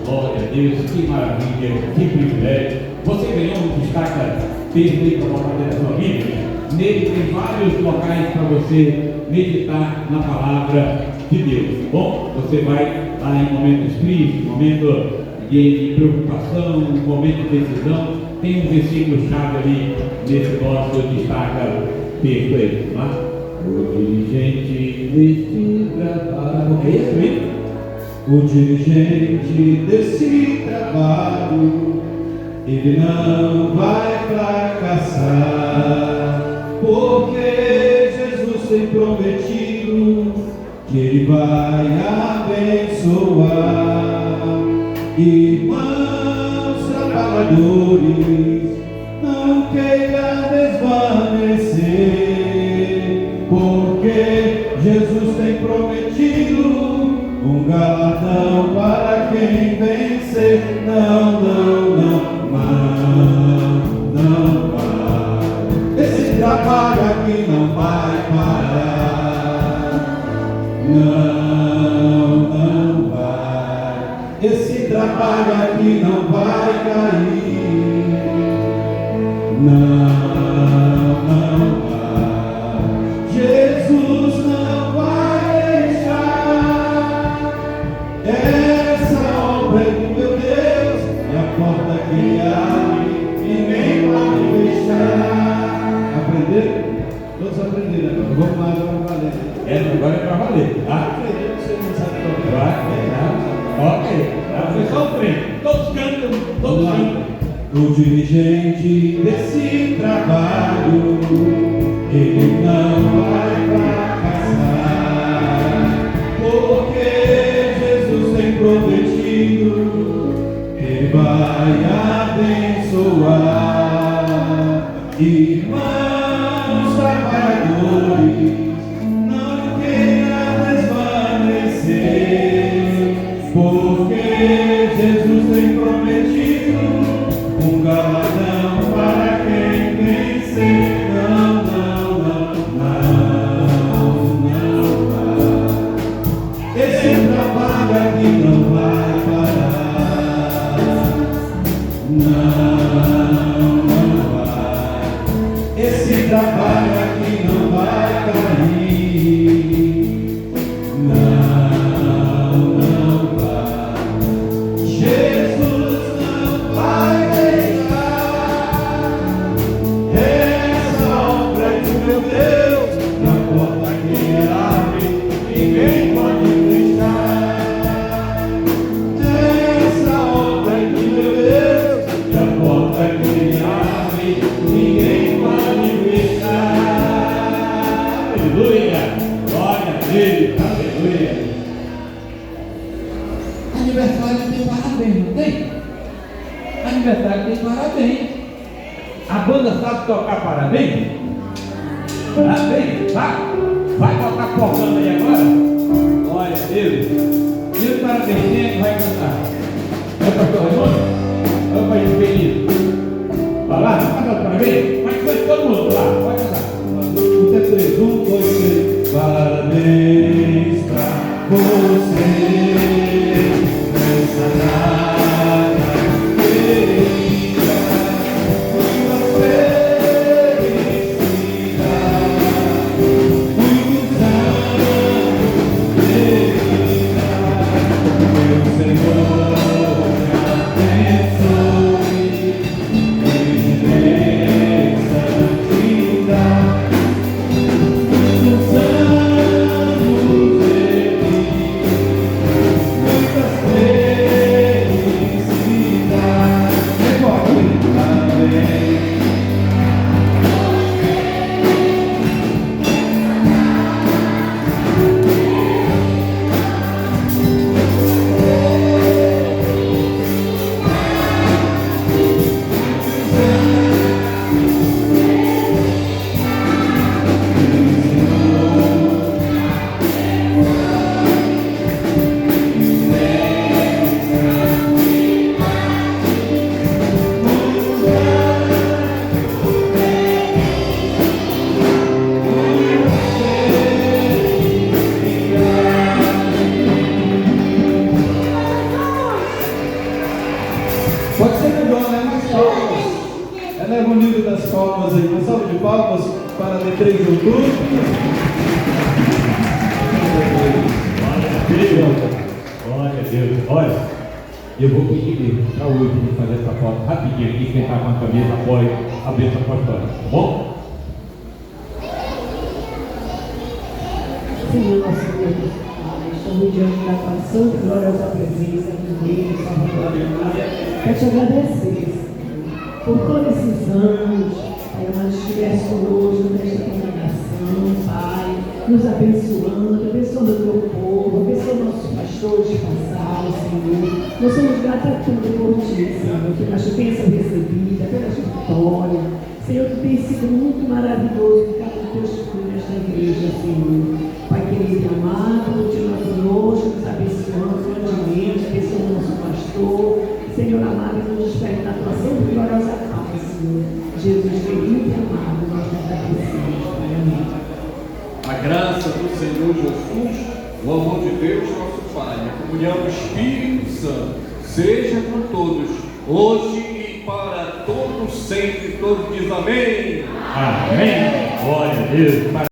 Glória a Deus, que maravilha, que privilégio. Você ganhou um destaca texto aí para colocar dentro da sua Bíblia. Nele tem vários locais para você meditar na palavra de Deus. Bom, você vai lá em momentos tristes, momento de preocupação, momento de decisão. Tem um versículo chave ali nesse nosso destaca texto aí, tá? O dirigente deste trabalho. É isso mesmo? O dirigente desse trabalho, ele não vai fracassar, porque Jesus tem prometido que ele vai abençoar. Irmãos trabalhadores, não queira desvanecer, porque Jesus tem prometido um galardão para quem vencer. Não vai. Esse trabalho aqui não vai parar. Não vai. Esse trabalho aqui não vai cair. Não vai. Jesus não vai deixar essa obra do meu Deus, e a porta que ele abre, ninguém pode fechar. Aprenderam? Todos aprenderam agora. Vamos lá, vamos valer. Agora é para valer, tá? Aprenderam, você não sabe tocar. Vai, ok. Foi só o trem. Todos cantam, todos cantam. O dirigente desse trabalho, ele não vai fracassar, porque Jesus tem prometido que ele vai abençoar. Irmãos trabalhadores, não queira desvanecer, porque Jesus tem prometido um galardão para quem vencer. Não vai. Esse trabalho aqui não vai parar. Não vai. Esse trabalho aqui não vai cair. Não vai. Jesus não vai deixar essa obra de meu Deus, na porta que ele abre, ninguém pode fechar. Essa obra de meu Deus, na porta que ele abre, ninguém pode fechar. Aleluia! Glória a Deus! Aleluia! Aniversário tem parabéns, não tem? Aniversário tem parabéns. A banda sabe tocar parabéns? Parabéns, vai botar porcando aí agora? Glória a Deus! E o parabéns, quem é que vai cantar? É o pastor Raimundo? É o pai feliz? Vai lá, vai cantar o parabéns? Mas foi todo mundo lá, vai cantar. 1, 2, 3. Parabéns pra você nessa data querida, muita felicidade, muitos anos de vida. Meu Senhor te abençoe, viver santidade. Muitos anos de vida. palmas para a D3 de Outubro. Glória a Deus. Olha, eu vou pedir para o último fazer essa foto rapidinho aqui. Quem está com a camisa apoia a bênção apostólica, tá bom? Senhor nosso Deus, estamos diante da tua santa e gloriosa presença do Deus, Salvador e Maria. Quero te agradecer, Senhor, por todos esses anos, Pai, mas estivesse conosco nesta congregação, Pai, nos abençoando o teu povo, abençoa nossos pastores de passado, Senhor. Nós somos gratos a tudo por ti, Senhor, pela bênção recebida, pela vitória. Senhor, tu tens sido muito maravilhoso em cada um dos teus filhos nesta igreja, Senhor. Pai querido e amado, continua conosco, nos abençoando grandemente, abençoa o nosso pastor. Senhor amado, nos espere na tua santa e gloriosa paz, Senhor. Jesus querido e amado, nós te agradecemos, Pai. Amém. A graça do Senhor Jesus, o amor de Deus, nosso Pai, a comunhão do Espírito Santo, seja com todos, hoje e para todos sempre. Todos dizem amém. Amém. Glória a Deus.